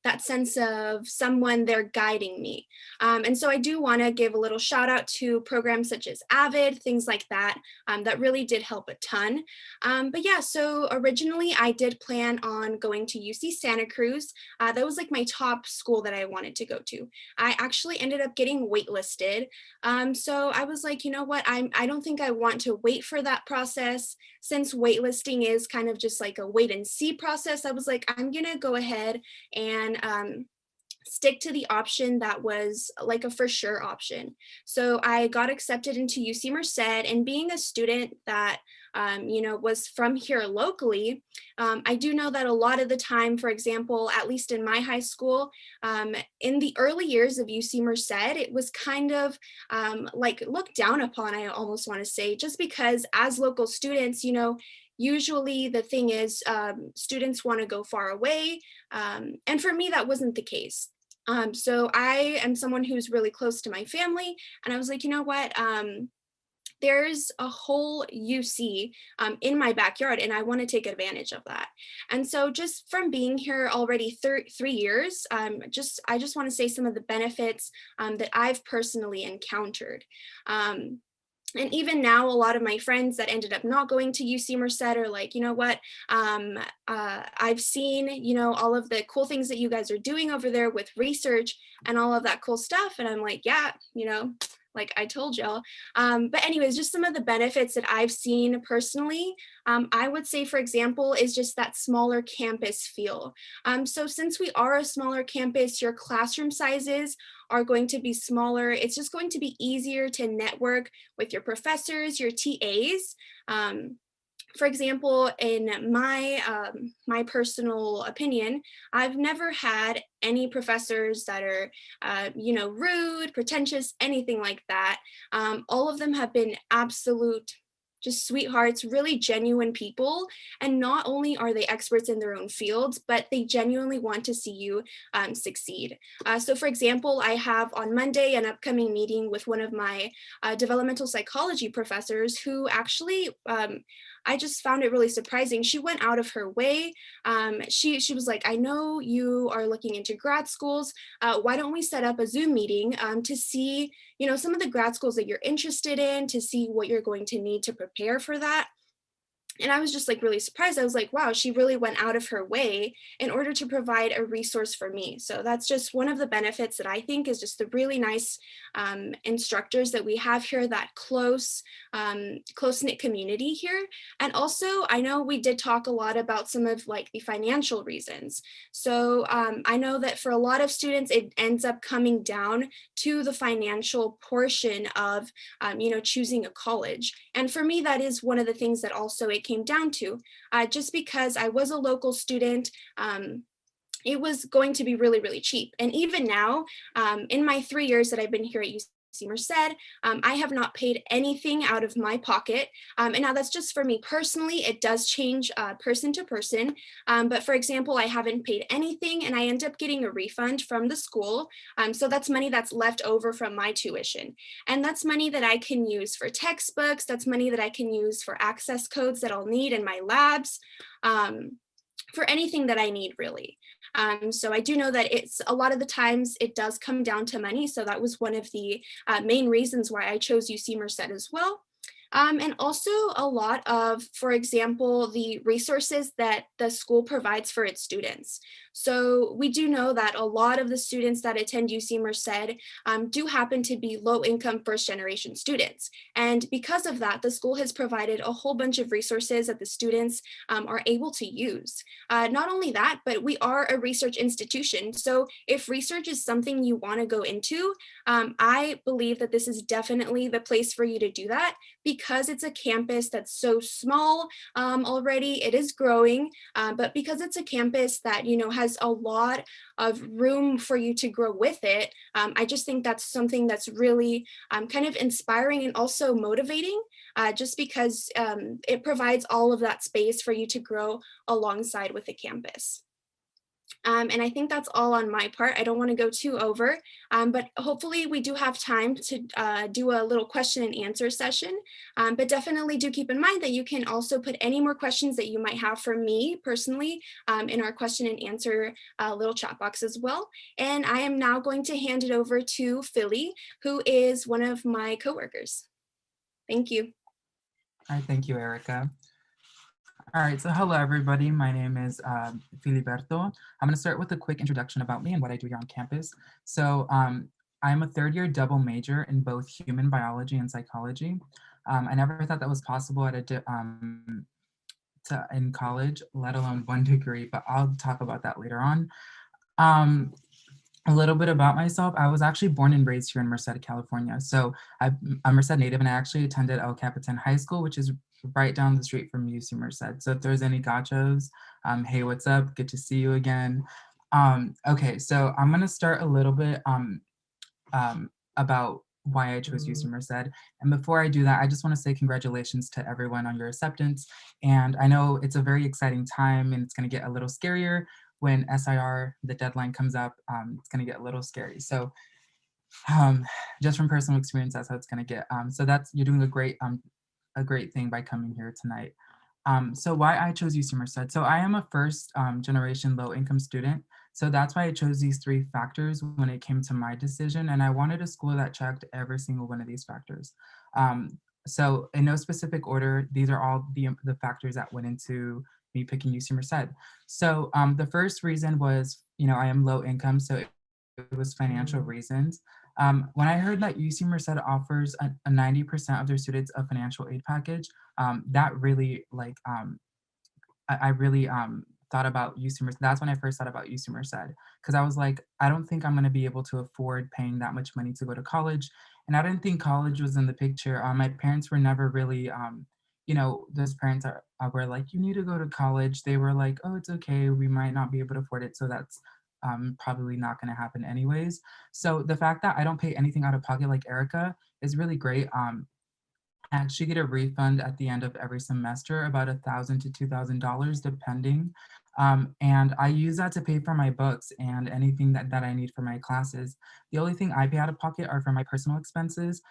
that sense of someone there guiding me. And so I do want to give a little shout out to programs such as AVID, things like that, that really did help a ton. But yeah, so originally I did plan on going to UC Santa Cruz. That was like my top school that I wanted to go to. I actually ended up getting waitlisted. So I was like, you know what, I don't think I want to wait for that process. Since waitlisting is kind of just like a wait and see process, I was like, I'm gonna go ahead and stick to the option that was like a for sure option. So I got accepted into UC Merced, and being a student that was from here locally, I do know that a lot of the time, for example, at least in my high school, in the early years of UC Merced, it was kind of like looked down upon, I almost want to say, just because as local students, usually the thing is students want to go far away. And for me, that wasn't the case. So I am someone who's really close to my family. And I was like, you know what? There's a whole UC in my backyard, and I want to take advantage of that. And so just from being here already 3 years, I just want to say some of the benefits that I've personally encountered. And even now, a lot of my friends that ended up not going to UC Merced are like, you know what, I've seen, you know, all of the cool things that you guys are doing over there with research and all of that cool stuff. And I'm like, yeah, you know, like I told y'all. But anyways, just some of the benefits that I've seen personally, I would say, for example, is just that smaller campus feel. So since we are a smaller campus, your classroom sizes are going to be smaller. It's just going to be easier to network with your professors, your TAs. For example, in my personal opinion, I've never had any professors that are, you know, rude, pretentious, anything like that. All of them have been absolute just sweethearts, really genuine people. And not only are they experts in their own fields, but they genuinely want to see you succeed. So for example, I have on Monday an upcoming meeting with one of my developmental psychology professors who actually, I just found it really surprising. She went out of her way. She was like, I know you are looking into grad schools. Why don't we set up a Zoom meeting to see, you know, some of the grad schools that you're interested in, to see what you're going to need to prepare for that. And I was just like really surprised. I was like, wow, she really went out of her way in order to provide a resource for me. So that's just one of the benefits that I think is just the really nice instructors that we have here, that close-knit community here. And also, I know we did talk a lot about some of like the financial reasons. So I know that for a lot of students, it ends up coming down to the financial portion of, you know, choosing a college. And for me, that is one of the things that also it came down to, just because I was a local student. It was going to be really, really cheap. And even now, in my 3 years that I've been here at UC Merced, I have not paid anything out of my pocket. And now that's just for me personally. It does change person to person. But for example, I haven't paid anything and I end up getting a refund from the school. So that's money that's left over from my tuition. And that's money that I can use for textbooks. That's money that I can use for access codes that I'll need in my labs. For anything that I need, really. So I do know that it's a lot of the times it does come down to money. So that was one of the main reasons why I chose UC Merced as well. And also a lot of, for example, the resources that the school provides for its students. So we do know that a lot of the students that attend UC Merced do happen to be low-income first-generation students. And because of that, the school has provided a whole bunch of resources that the students are able to use. Not only that, but we are a research institution. So if research is something you want to go into, I believe that this is definitely the place for you to do that, because it's a campus that's so small already. It is growing, but because it's a campus that, you know, has a lot of room for you to grow with it, I just think that's something that's really kind of inspiring and also motivating, just because it provides all of that space for you to grow alongside with the campus. And I think that's all on my part. I don't want to go too over, but hopefully we do have time to do a little question and answer session. But definitely do keep in mind that you can also put any more questions that you might have for me personally in our question and answer little chat box as well. And I am now going to hand it over to Philly, who is one of my coworkers. Thank you. All right, thank you, Erica. All right, so hello everybody. My name is Filiberto. I'm going to start with a quick introduction about me and what I do here on campus. So I'm a third-year double major in both human biology and psychology. I never thought that was possible at in college, let alone one degree, but I'll talk about that later on. A little bit about myself. I was actually born and raised here in Merced, California. So I'm a Merced native, and I actually attended El Capitan High School, which is right down the street from UC Merced. So if there's any gachos, hey, what's up? Good to see you again. Okay, so I'm gonna start a little bit about why I chose UC Merced. And before I do that, I just want to say congratulations to everyone on your acceptance. And I know it's a very exciting time and it's going to get a little scarier when SIR, the deadline comes up. It's going to get a little scary. So just from personal experience, that's how it's going to get. So you're doing a great thing by coming here tonight. So why I chose UC Merced. So I am a first generation low income student. So that's why I chose these 3 factors when it came to my decision. And I wanted a school that checked every single one of these factors. So in no specific order, these are all the factors that went into me picking UC Merced. So the first reason was, I am low income, so it was financial reasons. When I heard that UC Merced offers a 90% of their students a financial aid package, that really I really thought about UC Merced. That's when I first thought about UC Merced, because I was like, I don't think I'm going to be able to afford paying that much money to go to college. And I didn't think college was in the picture. My parents were never really, those parents were like, you need to go to college. They were like, oh, it's okay. We might not be able to afford it. So that's probably not going to happen anyways. So the fact that I don't pay anything out of pocket like Erica is really great. I actually get a refund at the end of every semester, about $1,000 to $2,000 depending. And I use that to pay for my books and anything that I need for my classes. The only thing I pay out of pocket are for my personal expenses.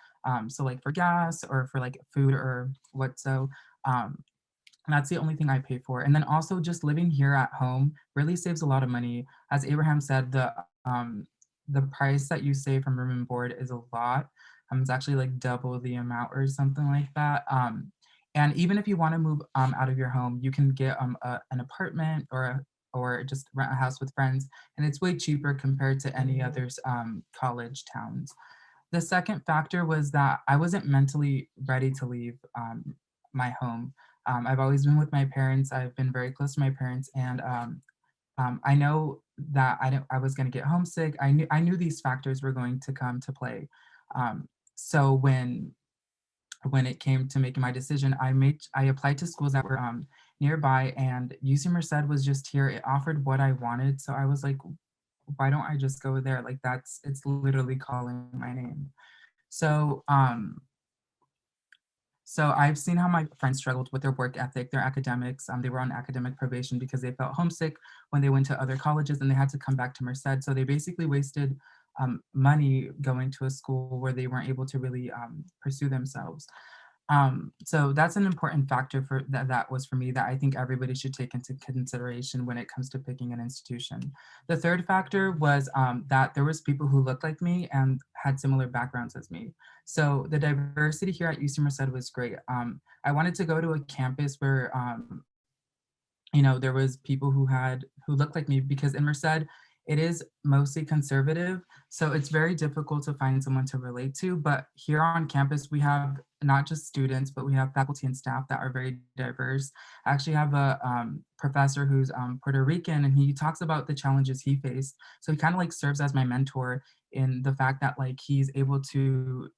So like for gas or for like food or what so. And that's the only thing I pay for. And then also just living here at home really saves a lot of money. As Abraham said, the price that you save from room and board is a lot. It's actually like double the amount or something like that. And even if you want to move out of your home, you can get an apartment or just rent a house with friends, and it's way cheaper compared to any other college towns. The second factor was that I wasn't mentally ready to leave my home. I've always been with my parents. I've been very close to my parents, and I know that I was going to get homesick. I knew these factors were going to come to play. So when it came to making my decision, I applied to schools that were nearby, and UC Merced was just here. It offered what I wanted, so I was like, why don't I just go there? Like it's literally calling my name. So so I've seen how my friends struggled with their work ethic, their academics. They were on academic probation because they felt homesick when they went to other colleges and they had to come back to Merced. So they basically wasted money going to a school where they weren't able to really pursue themselves. So that's an important factor for that was for me that I think everybody should take into consideration when it comes to picking an institution. The third factor was that there was people who looked like me and had similar backgrounds as me. So the diversity here at UC Merced was great. I wanted to go to a campus where there was people who looked like me, because in Merced, it is mostly conservative. So it's very difficult to find someone to relate to. But here on campus, we have not just students, but we have faculty and staff that are very diverse. I actually have a professor who's Puerto Rican, and he talks about the challenges he faced. So he kind of like serves as my mentor in the fact that like he's able to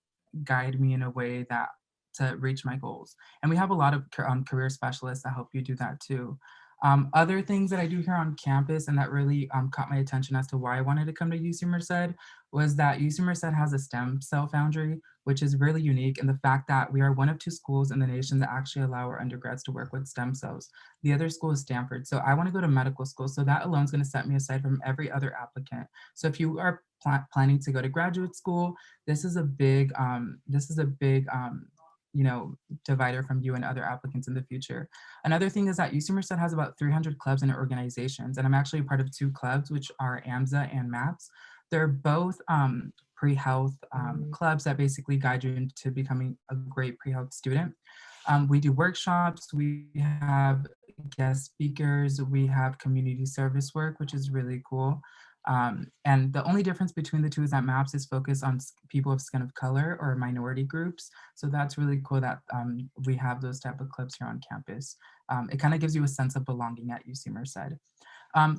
guide me in a way that to reach my goals. And we have a lot of career specialists that help you do that too. Other things that I do here on campus and that really caught my attention as to why I wanted to come to UC Merced was that UC Merced has a STEM cell foundry, which is really unique in the fact that we are one of 2 schools in the nation that actually allow our undergrads to work with stem cells. The other school is Stanford. So I want to go to medical school. So that alone is going to set me aside from every other applicant. So if you are planning to go to graduate school, this is a big divider from you and other applicants in the future. Another thing is that UC Merced has about 300 clubs and organizations, and I'm actually a part of 2 clubs, which are AMSA and MAPS. They're both pre-health clubs that basically guide you into becoming a great pre-health student. We do workshops, we have guest speakers, we have community service work, which is really cool. And the only difference between the 2 is that MAPS is focused on people of skin of color or minority groups. So that's really cool that we have those type of clubs here on campus. It kind of gives you a sense of belonging at UC Merced.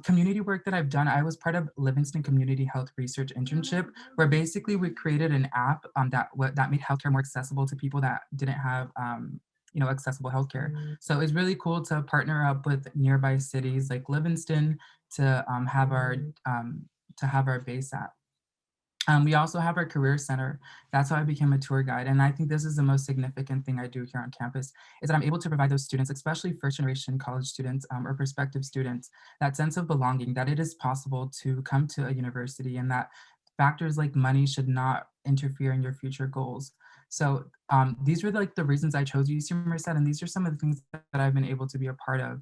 Community work that I've done, I was part of Livingston Community Health Research Internship, where basically we created an app that made healthcare more accessible to people that didn't have accessible healthcare. So it's really cool to partner up with nearby cities like Livingston to have our base at. We also have our career center. That's how I became a tour guide. And I think this is the most significant thing I do here on campus, is that I'm able to provide those students, especially first generation college students or prospective students, that sense of belonging, that it is possible to come to a university and that factors like money should not interfere in your future goals. So these were like the reasons I chose UC Merced, and these are some of the things that I've been able to be a part of.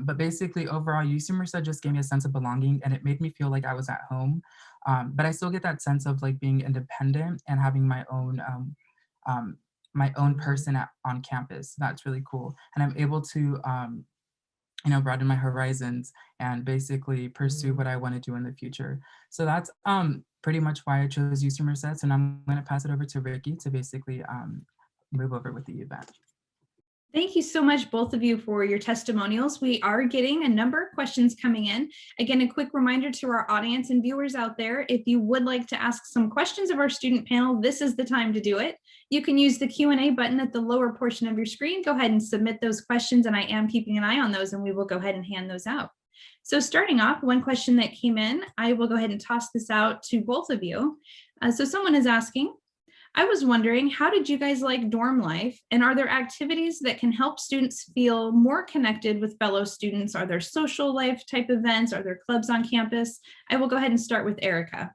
But basically overall, UC Merced just gave me a sense of belonging, and it made me feel like I was at home. But I still get that sense of like being independent and having my own person on campus. That's really cool. And I'm able to, broaden my horizons and basically pursue what I want to do in the future. So that's pretty much why I chose UC Merced. And I'm going to pass it over to Ricky to basically move over with the event. Thank you so much, both of you, for your testimonials. We are getting a number of questions coming in. Again, a quick reminder to our audience and viewers out there, if you would like to ask some questions of our student panel, this is the time to do it. You can use the Q&A button at the lower portion of your screen. Go ahead and submit those questions, and I am keeping an eye on those, and we will go ahead and hand those out. So starting off, one question that came in, I will go ahead and toss this out to both of you. So someone is asking, I was wondering, how did you guys like dorm life? And are there activities that can help students feel more connected with fellow students? Are there social life type events? Are there clubs on campus? I will go ahead and start with Erica.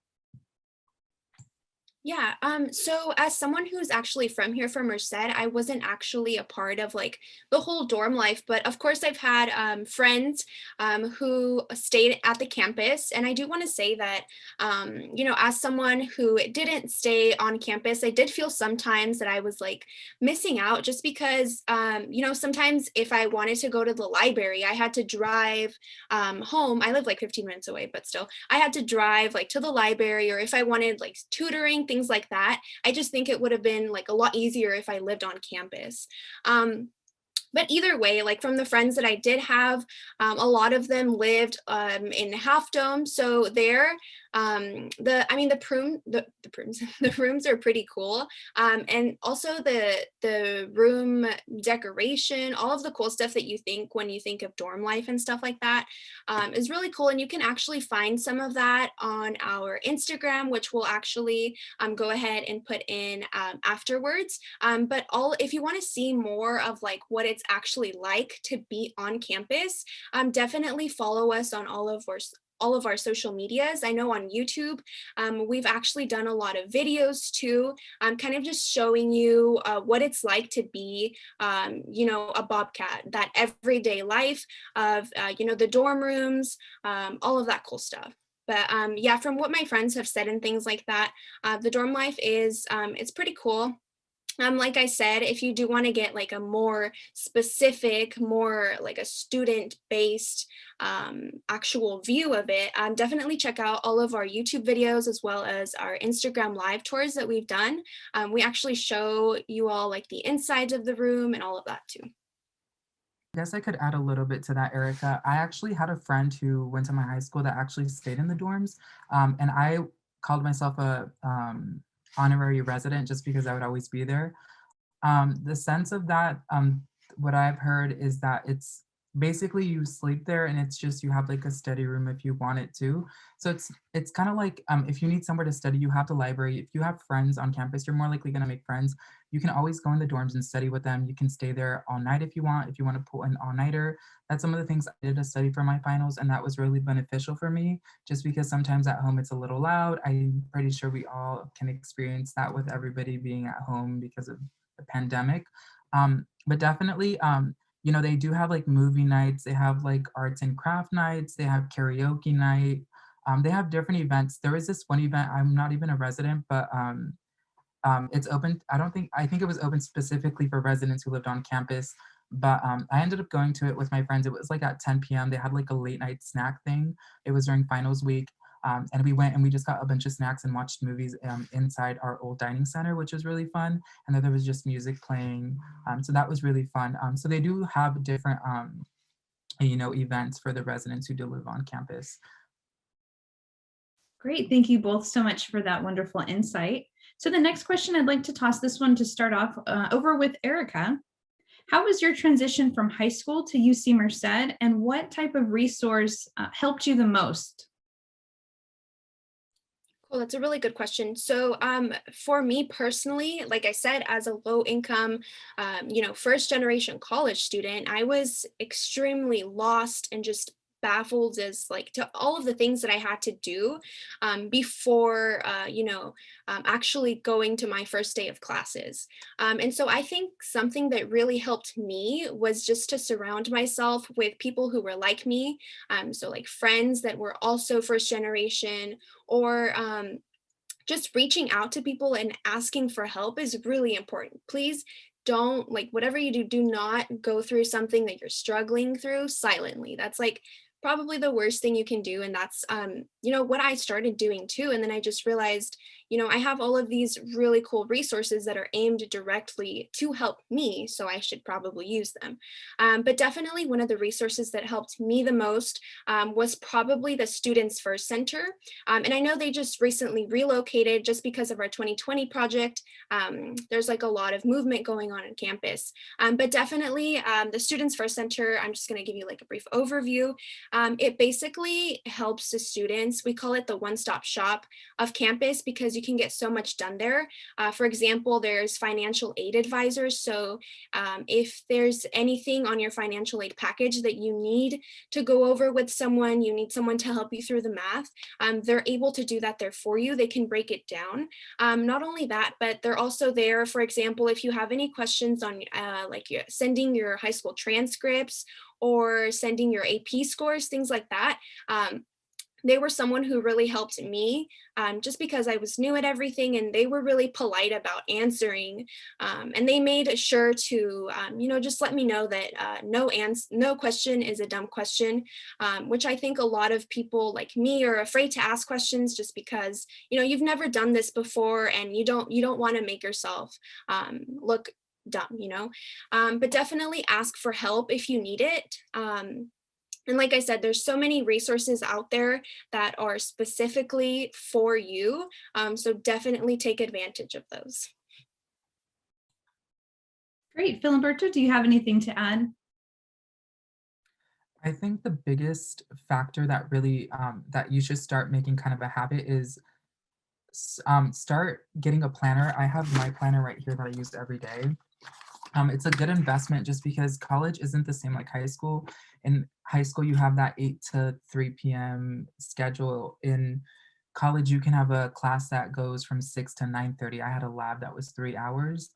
Yeah, so as someone who's actually from here from Merced, I wasn't actually a part of like the whole dorm life, but of course I've had friends who stayed at the campus. And I do want to say that, as someone who didn't stay on campus, I did feel sometimes that I was like missing out just because, sometimes if I wanted to go to the library, I had to drive home. I live like 15 minutes away, but still I had to drive like to the library, or if I wanted like tutoring, things like that. I just think it would have been like a lot easier if I lived on campus. But either way, like from the friends that I did have, a lot of them lived in Half Dome. So there, the rooms are pretty cool. And also the room decoration, all of the cool stuff that you think when you think of dorm life and stuff like that is really cool. And you can actually find some of that on our Instagram, which we'll actually go ahead and put in afterwards. But if you want to see more of like what it's actually like to be on campus, definitely follow us on all of our social medias. I know on YouTube, we've actually done a lot of videos too, kind of just showing you what it's like to be, a Bobcat, that everyday life of, the dorm rooms, all of that cool stuff. But yeah, from what my friends have said and things like that, the dorm life is, it's pretty cool. Like I said, if you do want to get like a more specific, more like a student-based actual view of it, definitely check out all of our YouTube videos as well as our Instagram live tours that we've done. We actually show you all like the insides of the room and all of that too. I guess I could add a little bit to that, Erica. I actually had a friend who went to my high school that actually stayed in the dorms, and I called myself a honorary resident just because I would always be there. The sense of that, what I've heard is that it's basically you sleep there and it's just you have like a study room if you want it to. So it's kind of like if you need somewhere to study, you have the library. If you have friends on campus, you're more likely going to make friends. You can always go in the dorms and study with them. You can stay there all night if you want to pull an all-nighter. That's some of the things I did to study for my finals, and that was really beneficial for me just because sometimes at home it's a little loud. I'm pretty sure we all can experience that with everybody being at home because of the pandemic. But definitely, they do have like movie nights, they have like arts and craft nights, they have karaoke night, they have different events. There was this one event, I'm not even a resident, but it's open. I think it was open specifically for residents who lived on campus, but I ended up going to it with my friends. It was like at 10 p.m. They had like a late night snack thing. It was during finals week. And we went and we just got a bunch of snacks and watched movies inside our old dining center, which was really fun. And then there was just music playing. So that was really fun. So they do have different, events for the residents who do live on campus. Great. Thank you both so much for that wonderful insight. So the next question, I'd like to toss this one to start off over with Erica. How was your transition from high school to UC Merced, and what type of resource helped you the most? Cool, that's a really good question. So for me personally, like I said, as a low income, first generation college student, I was extremely lost and just baffled as like to all of the things that I had to do before, actually going to my first day of classes. And so I think something that really helped me was just to surround myself with people who were like me. So like friends that were also first generation, or just reaching out to people and asking for help is really important. Please don't, like, whatever you do, do not go through something that you're struggling through silently. That's like probably the worst thing you can do. And that's, what I started doing too. And then I just realized, I have all of these really cool resources that are aimed directly to help me. So I should probably use them. But definitely one of the resources that helped me the most was probably the Students First Center. And I know they just recently relocated just because of our 2020 project. There's like a lot of movement going on campus. But definitely the Students First Center, I'm just going to give you like a brief overview. It basically helps the students. We call it the one-stop shop of campus because you can get so much done there. For example, there's financial aid advisors. So if there's anything on your financial aid package that you need to go over with someone, you need someone to help you through the math, they're able to do that there for you. They can break it down. Not only that, but they're also there, for example, if you have any questions on sending your high school transcripts or sending your AP scores, things like that. They were someone who really helped me just because I was new at everything, and they were really polite about answering. And they made sure to, just let me know that no question is a dumb question, which I think a lot of people like me are afraid to ask questions just because, you've never done this before and you don't want to make yourself look dumb, but definitely ask for help if you need it. And like I said, there's so many resources out there that are specifically for you. So definitely take advantage of those. Great. Filiberto, do you have anything to add? I think the biggest factor that really that you should start making kind of a habit is start getting a planner. I have my planner right here that I use every day. It's a good investment just because college isn't the same like high school. In high school, you have that 8 to 3 p.m. schedule. In college, you can have a class that goes from 6 to 9:30. I had a lab that was 3 hours.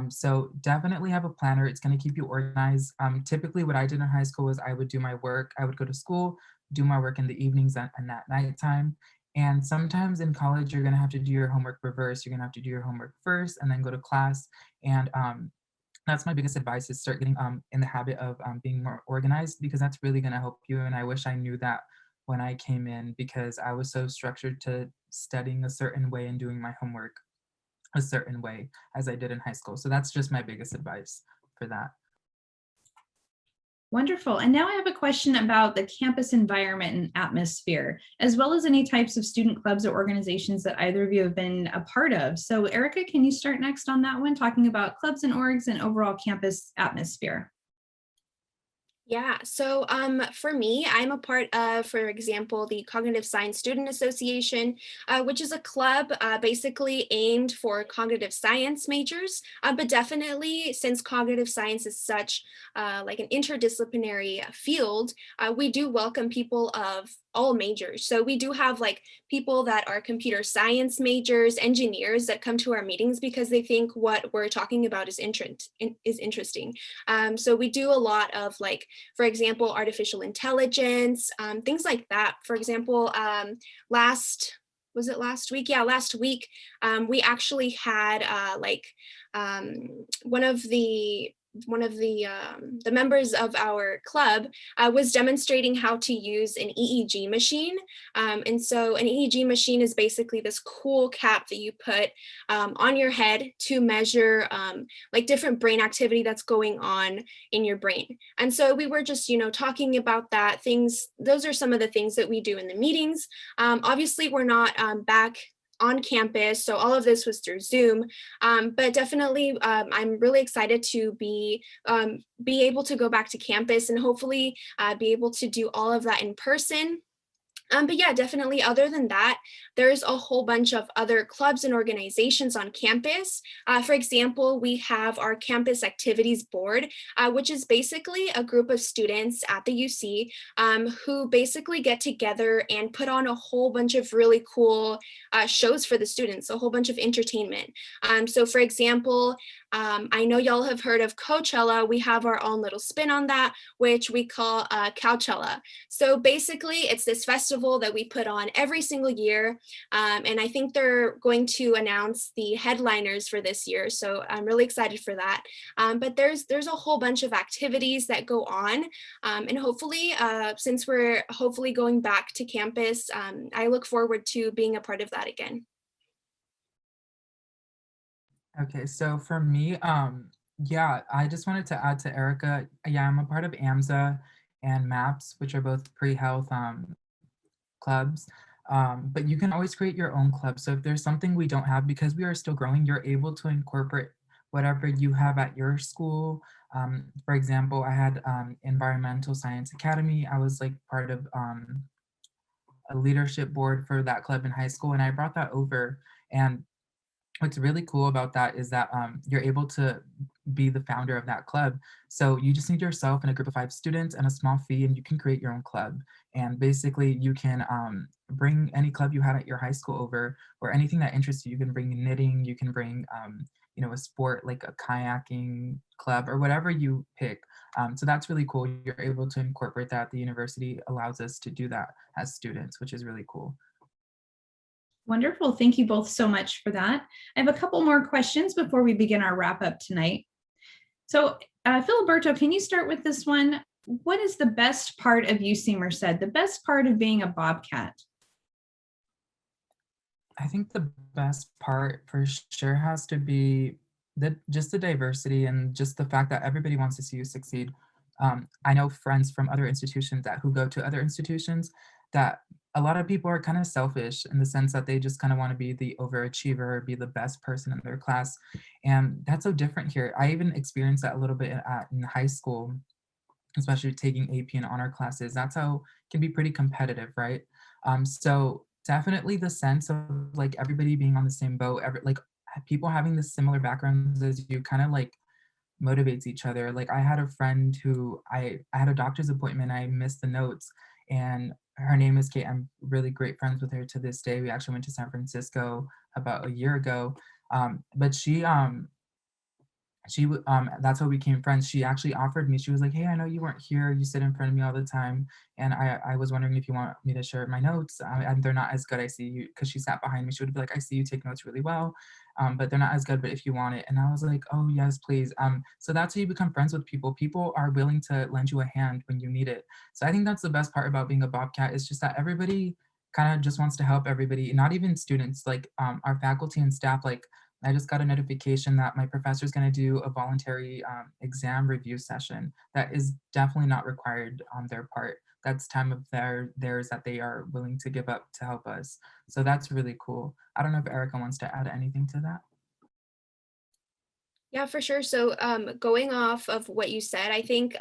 So definitely have a planner. It's going to keep you organized. Typically, what I did in high school was I would do my work. I would go to school, do my work in the evenings and at nighttime. And sometimes in college, you're going to have to do your homework reverse. You're going to have to do your homework first and then go to class. And that's my biggest advice, is start getting in the habit of being more organized, because that's really going to help you. And I wish I knew that when I came in, because I was so structured to studying a certain way and doing my homework a certain way as I did in high school. So that's just my biggest advice for that. Wonderful. And now I have a question about the campus environment and atmosphere, as well as any types of student clubs or organizations that either of you have been a part of. So Erica, can you start next on that one, talking about clubs and orgs and overall campus atmosphere? Yeah, so for me, I'm a part of, for example, the Cognitive Science Student Association, which is a club basically aimed for cognitive science majors. But definitely, since cognitive science is such like an interdisciplinary field, we do welcome people of all majors. So we do have like people that are computer science majors, engineers that come to our meetings because they think what we're talking about is interesting. So we do a lot of, like, for example, artificial intelligence, things like that. For example, last week? Yeah, last week, we actually had one of the members of our club was demonstrating how to use an EEG machine. And so an EEG machine is basically this cool cap that you put on your head to measure like different brain activity that's going on in your brain. And so we were just, talking about that things. Those are some of the things that we do in the meetings. Obviously, we're not back on campus, so all of this was through Zoom, but definitely I'm really excited to be able to go back to campus and hopefully be able to do all of that in person. But yeah, definitely. Other than that, there's a whole bunch of other clubs and organizations on campus. For example, we have our campus activities board, which is basically a group of students at the UC who basically get together and put on a whole bunch of really cool shows for the students, a whole bunch of entertainment. So for example, I know y'all have heard of Coachella. We have our own little spin on that, which we call Couchella. So basically, it's this festival that we put on every single year. And I think they're going to announce the headliners for this year. So I'm really excited for that. But there's a whole bunch of activities that go on. And hopefully, since we're hopefully going back to campus, I look forward to being a part of that again. Okay, so for me, yeah, I just wanted to add to Erica. Yeah, I'm a part of AMSA and MAPS, which are both pre-health clubs. But you can always create your own club. So if there's something we don't have, because we are still growing, you're able to incorporate whatever you have at your school. For example, I had Environmental Science Academy. I was like part of a leadership board for that club in high school, and I brought that over. And what's really cool about that is that you're able to be the founder of that club. So you just need yourself and a group of 5 students and a small fee, and you can create your own club. And basically you can bring any club you had at your high school over, or anything that interests you. You can bring knitting, you can bring you know, a sport like a kayaking club or whatever you pick. So that's really cool. You're able to incorporate that. The university allows us to do that as students, which is really cool. Wonderful. Thank you both so much for that. I have a couple more questions before we begin our wrap up tonight. So Filiberto, can you start with this one? What is the best part of UC Merced, the best part of being a Bobcat? I think the best part for sure has to be just the diversity and just the fact that everybody wants to see you succeed. I know friends from other institutions who go to other institutions that a lot of people are kind of selfish in the sense that they just kind of want to be the overachiever, be the best person in their class. And that's so different here. I even experienced that a little bit in high school, especially taking AP and honor classes. That's how it can be pretty competitive, right? So definitely the sense of like everybody being on the same boat, like people having the similar backgrounds as you kind of like motivates each other. Like I had a friend who I had a doctor's appointment, I missed the notes, and her name is Kate. I'm really great friends with her to this day. We actually went to San Francisco about a year ago. But that's how we became friends. She actually offered me, she was like, hey, I know you weren't here, you sit in front of me all the time, and I was wondering if you want me to share my notes. And they're not as good, I see you, because she sat behind me. She would be like, I see you take notes really well, but they're not as good, but if you want it. And I was like, oh yes, please. So that's how you become friends with people. People are willing to lend you a hand when you need it. So I think that's the best part about being a Bobcat, is just that everybody kind of just wants to help everybody, not even students, like our faculty and staff. Like I just got a notification that my professor is going to do a voluntary exam review session. That is definitely not required on their part. That's time of theirs that they are willing to give up to help us. So that's really cool. I don't know if Erica wants to add anything to that. Yeah, for sure. So going off of what you said, I think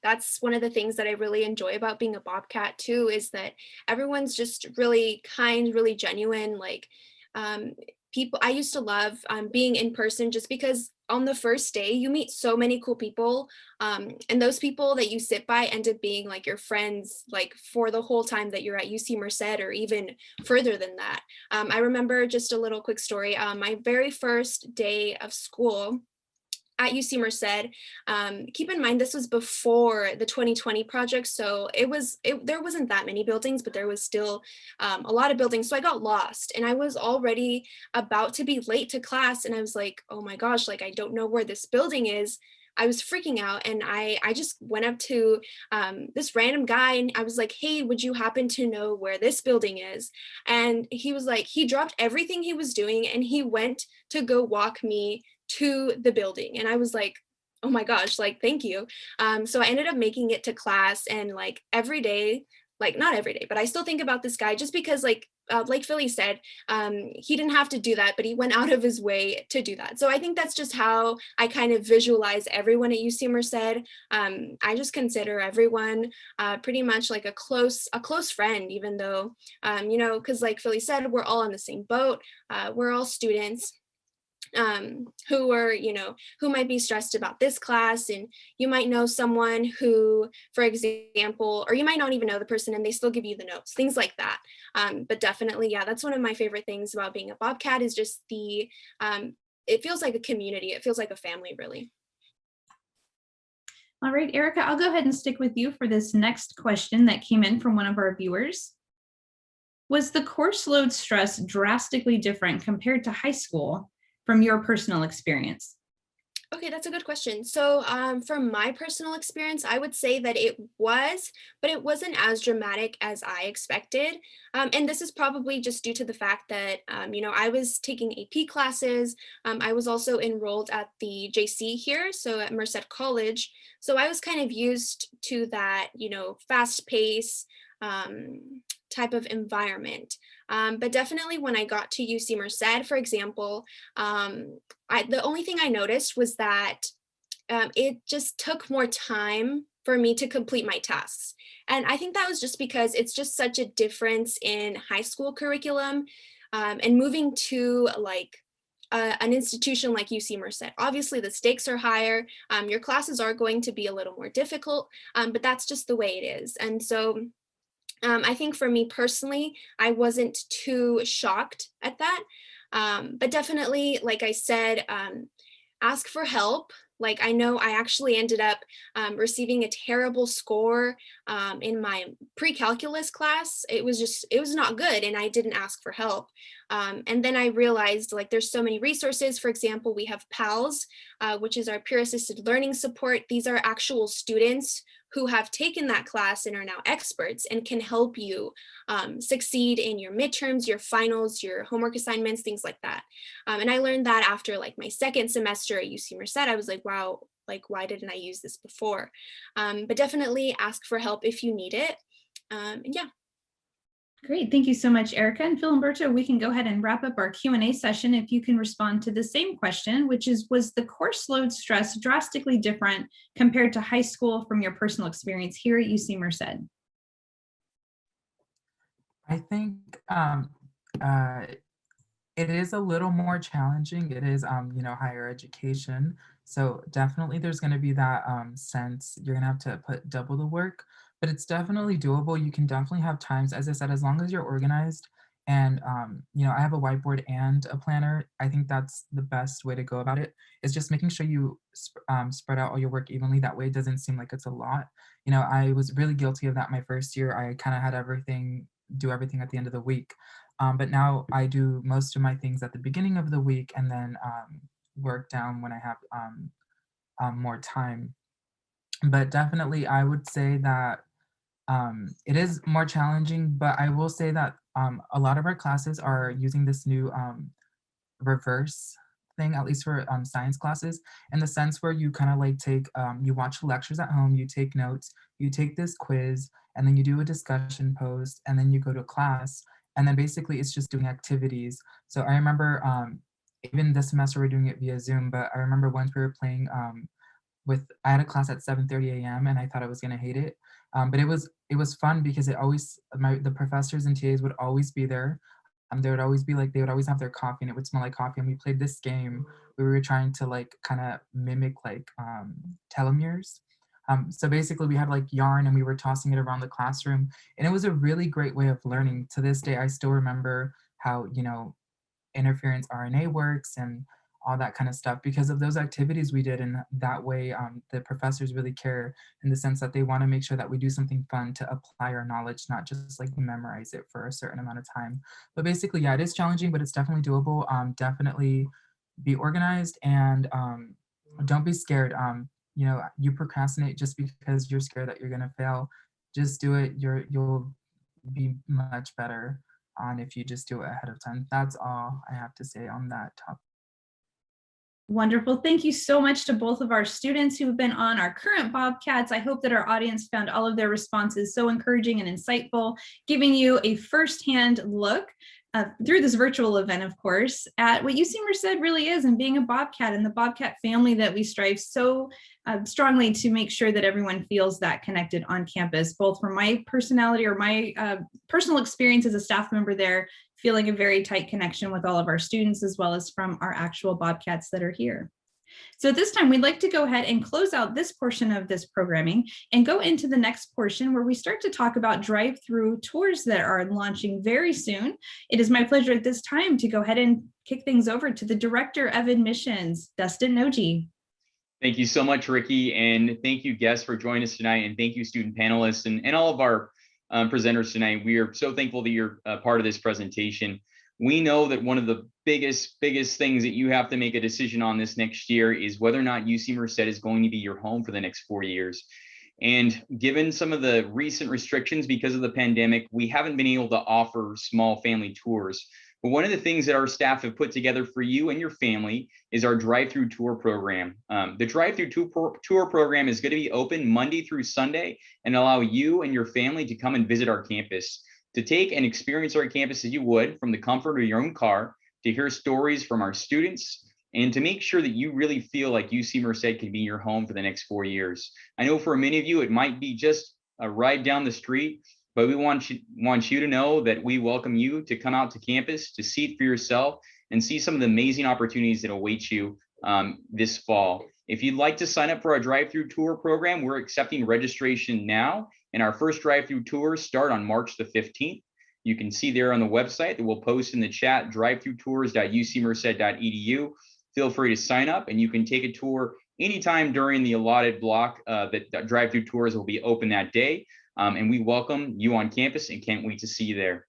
that's one of the things that I really enjoy about being a Bobcat too, is that everyone's just really kind, really genuine. Like people, I used to love being in person, just because on the first day you meet so many cool people, and those people that you sit by end up being like your friends, like for the whole time that you're at UC Merced, or even further than that. I remember, just a little quick story, my very first day of school at UC Merced. Keep in mind, this was before the 2020 project, so there wasn't that many buildings, but there was still a lot of buildings. So I got lost, and I was already about to be late to class, and I was like, oh my gosh, like I don't know where this building is. I was freaking out, and I just went up to this random guy, and I was like, hey, would you happen to know where this building is? And he was like, he dropped everything he was doing, and he went to go walk me to the building. And I was like, oh my gosh, like, thank you. So I ended up making it to class, and like every day, like not every day, but I still think about this guy, just because like like Philly said, he didn't have to do that, but he went out of his way to do that. So I think that's just how I kind of visualize everyone at UC Merced. I just consider everyone pretty much like a close friend, even though, you know, because like Philly said, we're all on the same boat. We're all students who are, you know, who might be stressed about this class, and you might know someone who, for example, or you might not even know the person and they still give you the notes, things like that. But definitely, yeah, that's one of my favorite things about being a Bobcat is just the, it feels like a community. It feels like a family, really. All right, Erica, I'll go ahead and stick with you for this next question that came in from one of our viewers. Was the course load stress drastically different compared to high school from your personal experience? Okay, that's a good question. So from my personal experience, I would say that it was, but it wasn't as dramatic as I expected. And this is probably just due to the fact that, you know, I was taking AP classes. I was also enrolled at the JC here, so at Merced College. So I was kind of used to that, you know, fast pace type of environment. But definitely when I got to UC Merced, for example, the only thing I noticed was that it just took more time for me to complete my tasks. And I think that was just because it's just such a difference in high school curriculum and moving to like an institution like UC Merced. Obviously, the stakes are higher. Your classes are going to be a little more difficult, but that's just the way it is. And so I think for me personally, I wasn't too shocked at that. But definitely, like I said, ask for help. Like I know I actually ended up receiving a terrible score in my pre-calculus class. It was not good, and I didn't ask for help. And then I realized like there's so many resources. For example, we have PALS, which is our peer assisted learning support. These are actual students who have taken that class and are now experts and can help you succeed in your midterms, your finals, your homework assignments, things like that. And I learned that after like my second semester at UC Merced. I was like, wow, like why didn't I use this before? But definitely ask for help if you need it. And yeah. Great, thank you so much, Erica. And Phil Umberto, we can go ahead and wrap up our Q&A session if you can respond to the same question, which is, was the course load stress drastically different compared to high school from your personal experience here at UC Merced? I think it is a little more challenging. It is, you know, higher education. So definitely there's going to be that sense you're going to have to put double the work, but it's definitely doable. You can definitely have times, as I said, as long as you're organized and, you know, I have a whiteboard and a planner. I think that's the best way to go about it, is just making sure you spread out all your work evenly. That way it doesn't seem like it's a lot. You know, I was really guilty of that my first year. I kind of had do everything at the end of the week. But now I do most of my things at the beginning of the week and then work down when I have more time. But definitely I would say that it is more challenging, but I will say that a lot of our classes are using this new reverse thing, at least for science classes, in the sense where you kind of like take, you watch lectures at home, you take notes, you take this quiz, and then you do a discussion post, and then you go to class. And then basically it's just doing activities. So I remember even this semester we're doing it via Zoom, but I remember once we were playing I had a class at 7:30 a.m. and I thought I was gonna hate it. But it was fun because the professors and TAs would always be there. They would always be like, they would always have their coffee and it would smell like coffee. And we played this game where we were trying to like kind of mimic like telomeres. So basically we had like yarn and we were tossing it around the classroom, and it was a really great way of learning. To this day, I still remember how, you know, interference RNA works and all that kind of stuff because of those activities we did. And that way the professors really care in the sense that they want to make sure that we do something fun to apply our knowledge, not just like memorize it for a certain amount of time. But basically, yeah, it is challenging, but it's definitely doable. Definitely be organized and don't be scared. You know, you procrastinate just because you're scared that you're gonna fail. Just do it. You'll be much better on if you just do it ahead of time. That's all I have to say on that topic. Wonderful. Thank you so much to both of our students who have been on our current Bobcats. I hope that our audience found all of their responses so encouraging and insightful, giving you a firsthand look through this virtual event, of course, at what UC Merced really is and being a Bobcat and the Bobcat family that we strive so strongly to make sure that everyone feels that connected on campus, both from my personality or my personal experience as a staff member there, feeling a very tight connection with all of our students, as well as from our actual Bobcats that are here. So at this time, we'd like to go ahead and close out this portion of this programming and go into the next portion where we start to talk about drive-through tours that are launching very soon. It is my pleasure at this time to go ahead and kick things over to the Director of Admissions, Dustin Noji. Thank you so much, Ricky, and thank you, guests, for joining us tonight, and thank you, student panelists, and all of our presenters tonight. We are so thankful that you're part of this presentation. We know that one of the biggest things that you have to make a decision on this next year is whether or not UC Merced is going to be your home for the next 4 years. And given some of the recent restrictions because of the pandemic, we haven't been able to offer small family tours. But one of the things that our staff have put together for you and your family is our drive-through tour program. The drive-through tour program is going to be open Monday through Sunday and allow you and your family to come and visit our campus, to take and experience our campus as you would from the comfort of your own car, to hear stories from our students, and to make sure that you really feel like UC Merced can be your home for the next 4 years. I know for many of you, it might be just a ride down the street, but we want you to know that we welcome you to come out to campus, to see it for yourself, and see some of the amazing opportunities that await you this fall. If you'd like to sign up for our drive-through tour program, we're accepting registration now, and our first drive-through tours start on March the 15th. You can see there on the website that we'll post in the chat, drivethroughtours.ucmerced.edu. Feel free to sign up, and you can take a tour anytime during the allotted block that drive-through tours will be open that day. And we welcome you on campus and can't wait to see you there.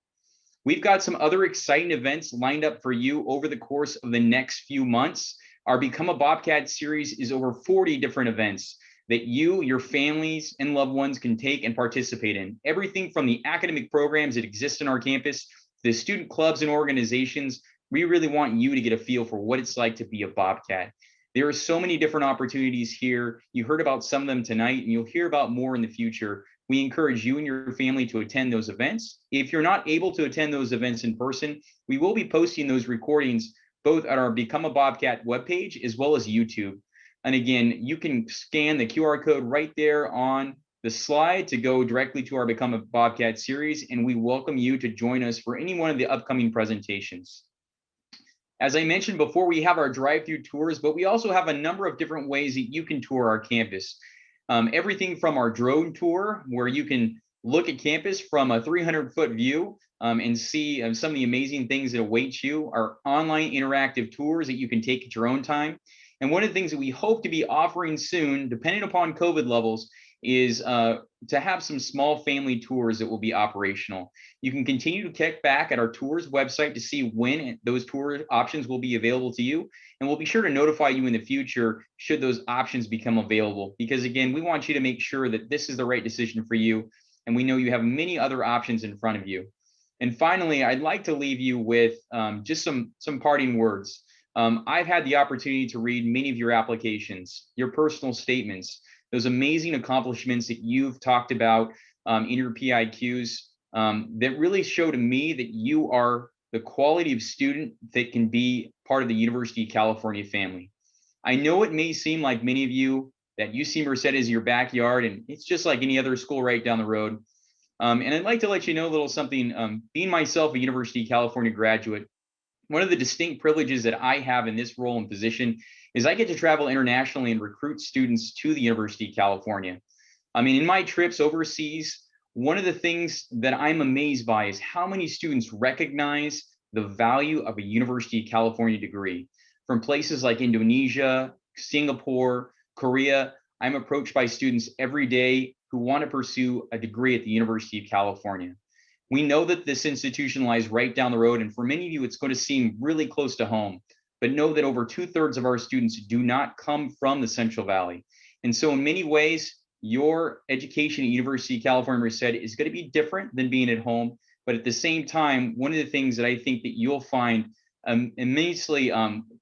We've got some other exciting events lined up for you over the course of the next few months. Our Become a Bobcat series is over 40 different events that you, your families, and loved ones can take and participate in. Everything from the academic programs that exist in our campus, the student clubs and organizations. We really want you to get a feel for what it's like to be a Bobcat. There are so many different opportunities here. You heard about some of them tonight, and you'll hear about more in the future. We encourage you and your family to attend those events. If you're not able to attend those events in person, we will be posting those recordings both at our Become a Bobcat webpage as well as YouTube. And again, you can scan the QR code right there on the slide to go directly to our Become a Bobcat series, and we welcome you to join us for any one of the upcoming presentations. As I mentioned before, we have our drive-through tours, but we also have a number of different ways that you can tour our campus. Everything from our drone tour, where you can look at campus from a 300-foot view and see some of the amazing things that await you, our online interactive tours that you can take at your own time. And one of the things that we hope to be offering soon, depending upon COVID levels, is to have some small family tours that will be operational. You can continue to check back at our tours website to see when those tour options will be available to you. And we'll be sure to notify you in the future should those options become available. Because again, we want you to make sure that this is the right decision for you. And we know you have many other options in front of you. And finally, I'd like to leave you with just some parting words. I've had the opportunity to read many of your applications, your personal statements, those amazing accomplishments that you've talked about in your PIQs that really show to me that you are the quality of student that can be part of the University of California family. I know it may seem like many of you that UC Merced is your backyard and it's just like any other school right down the road. And I'd like to let you know a little something. Being myself a University of California graduate, one of the distinct privileges that I have in this role and position is I get to travel internationally and recruit students to the University of California. I mean, in my trips overseas, one of the things that I'm amazed by is how many students recognize the value of a University of California degree. From places like Indonesia, Singapore, Korea, I'm approached by students every day who want to pursue a degree at the University of California. We know that this institution lies right down the road, and for many of you, it's going to seem really close to home. But know that over 2/3 of our students do not come from the Central Valley. And so in many ways, your education at University of California Merced is going to be different than being at home. But at the same time, one of the things that I think that you'll find immensely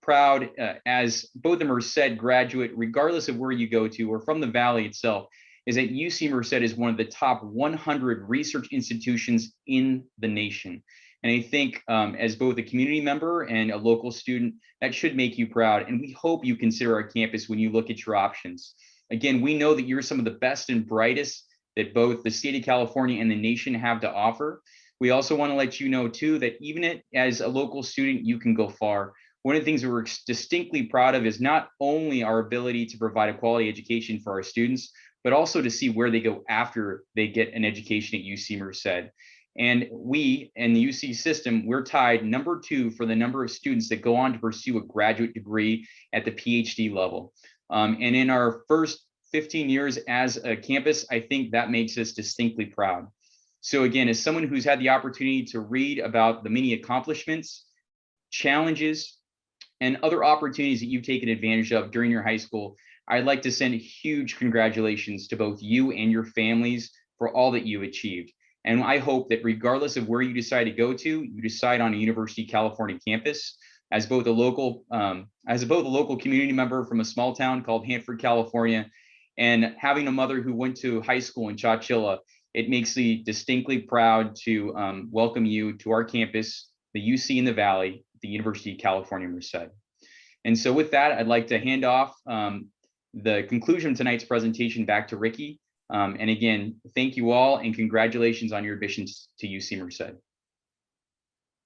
proud as both a Merced graduate, regardless of where you go to or from the Valley itself, is that UC Merced is one of the top 100 research institutions in the nation. And I think as both a community member and a local student, that should make you proud. And we hope you consider our campus when you look at your options. Again, we know that you're some of the best and brightest that both the state of California and the nation have to offer. We also want to let you know too, that even as a local student, you can go far. One of the things that we're distinctly proud of is not only our ability to provide a quality education for our students, but also to see where they go after they get an education at UC Merced. And we, in the UC system, we're tied #2 for the number of students that go on to pursue a graduate degree at the PhD level. And in our first 15 years as a campus, I think that makes us distinctly proud. So again, as someone who's had the opportunity to read about the many accomplishments, challenges, and other opportunities that you've taken advantage of during your high school, I'd like to send huge congratulations to both you and your families for all that you've achieved. And I hope that regardless of where you decide to go to, you decide on a University of California campus. As both a local community member from a small town called Hanford, California, and having a mother who went to high school in Chowchilla, it makes me distinctly proud to welcome you to our campus, the UC in the Valley, the University of California, Merced. And so with that, I'd like to hand off the conclusion of tonight's presentation back to Ricky. And again, thank you all and congratulations on your admissions to UC Merced.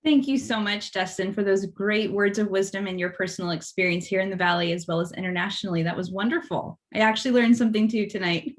Thank you so much, Dustin, for those great words of wisdom and your personal experience here in the Valley as well as internationally. That was wonderful. I actually learned something too tonight.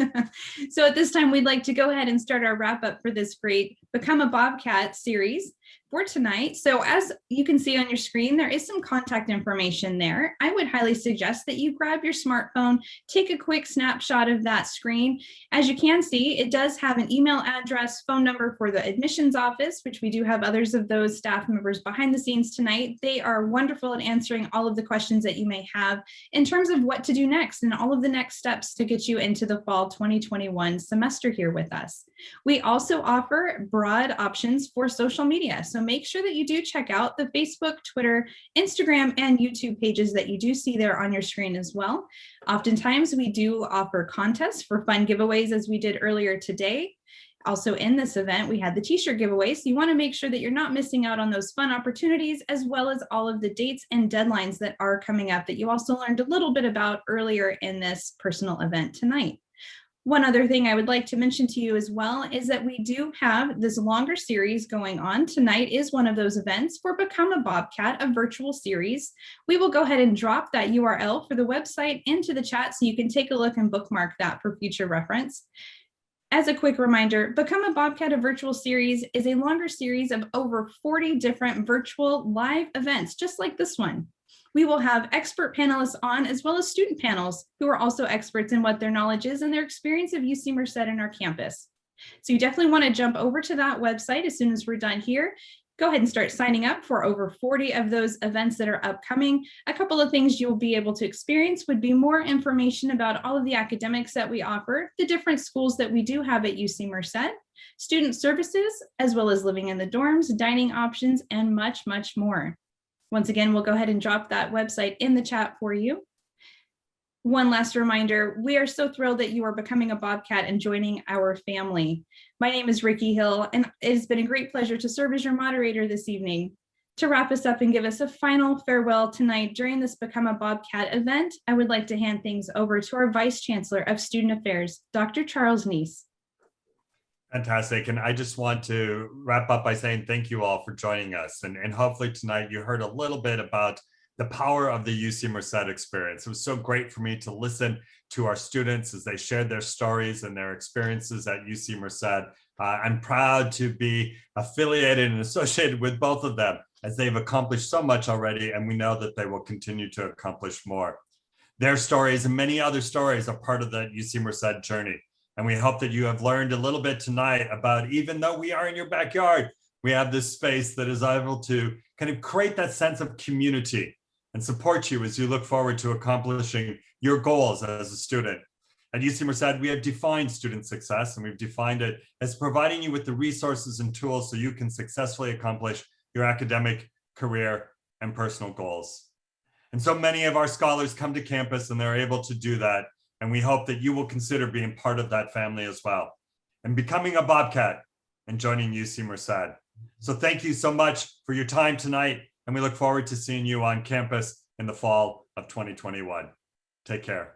So at this time, we'd like to go ahead and start our wrap up for this great Become a Bobcat series for tonight. So as you can see on your screen, there is some contact information there. I would highly suggest that you grab your smartphone, take a quick snapshot of that screen. As you can see, it does have an email address, phone number for the admissions office, which we do have others of those staff members behind the scenes tonight. They are wonderful at answering all of the questions that you may have in terms of what to do next and all of the next steps to get you into the fall 2021 semester here with us. We also offer broad options for social media. So make sure that you do check out the Facebook, Twitter, Instagram, and YouTube pages that you do see there on your screen as well. Oftentimes we do offer contests for fun giveaways as we did earlier today. Also in this event, we had the t-shirt giveaway. So you want to make sure that you're not missing out on those fun opportunities, as well as all of the dates and deadlines that are coming up that you also learned a little bit about earlier in this personal event tonight. One other thing I would like to mention to you as well is that we do have this longer series going on. Tonight is one of those events for Become a Bobcat, a virtual series. We will go ahead and drop that URL for the website into the chat so you can take a look and bookmark that for future reference. As a quick reminder, Become a Bobcat, a virtual series is a longer series of over 40 different virtual live events, just like this one. We will have expert panelists on, as well as student panels who are also experts in what their knowledge is and their experience of UC Merced in our campus. So you definitely want to jump over to that website as soon as we're done here. Go ahead and start signing up for over 40 of those events that are upcoming. A couple of things you'll be able to experience would be more information about all of the academics that we offer, the different schools that we do have at UC Merced, student services, as well as living in the dorms, dining options, and much, much more. Once again, we'll go ahead and drop that website in the chat for you. One last reminder, we are so thrilled that you are becoming a Bobcat and joining our family. My name is Ricky Hill, and it has been a great pleasure to serve as your moderator this evening. To wrap us up and give us a final farewell tonight during this Become a Bobcat event, I would like to hand things over to our Vice Chancellor of Student Affairs, Dr. Charles Neese. Fantastic. And I just want to wrap up by saying thank you all for joining us. And hopefully tonight you heard a little bit about the power of the UC Merced experience. It was so great for me to listen to our students as they shared their stories and their experiences at UC Merced. I'm proud to be affiliated and associated with both of them as they've accomplished so much already, and we know that they will continue to accomplish more. Their stories and many other stories are part of that UC Merced journey. And we hope that you have learned a little bit tonight about, even though we are in your backyard, we have this space that is able to kind of create that sense of community and support you as you look forward to accomplishing your goals as a student. At UC Merced, we have defined student success, and we've defined it as providing you with the resources and tools so you can successfully accomplish your academic, career, and personal goals. And so many of our scholars come to campus and they're able to do that. And we hope that you will consider being part of that family as well and becoming a Bobcat and joining UC Merced. So thank you so much for your time tonight. And we look forward to seeing you on campus in the fall of 2021. Take care.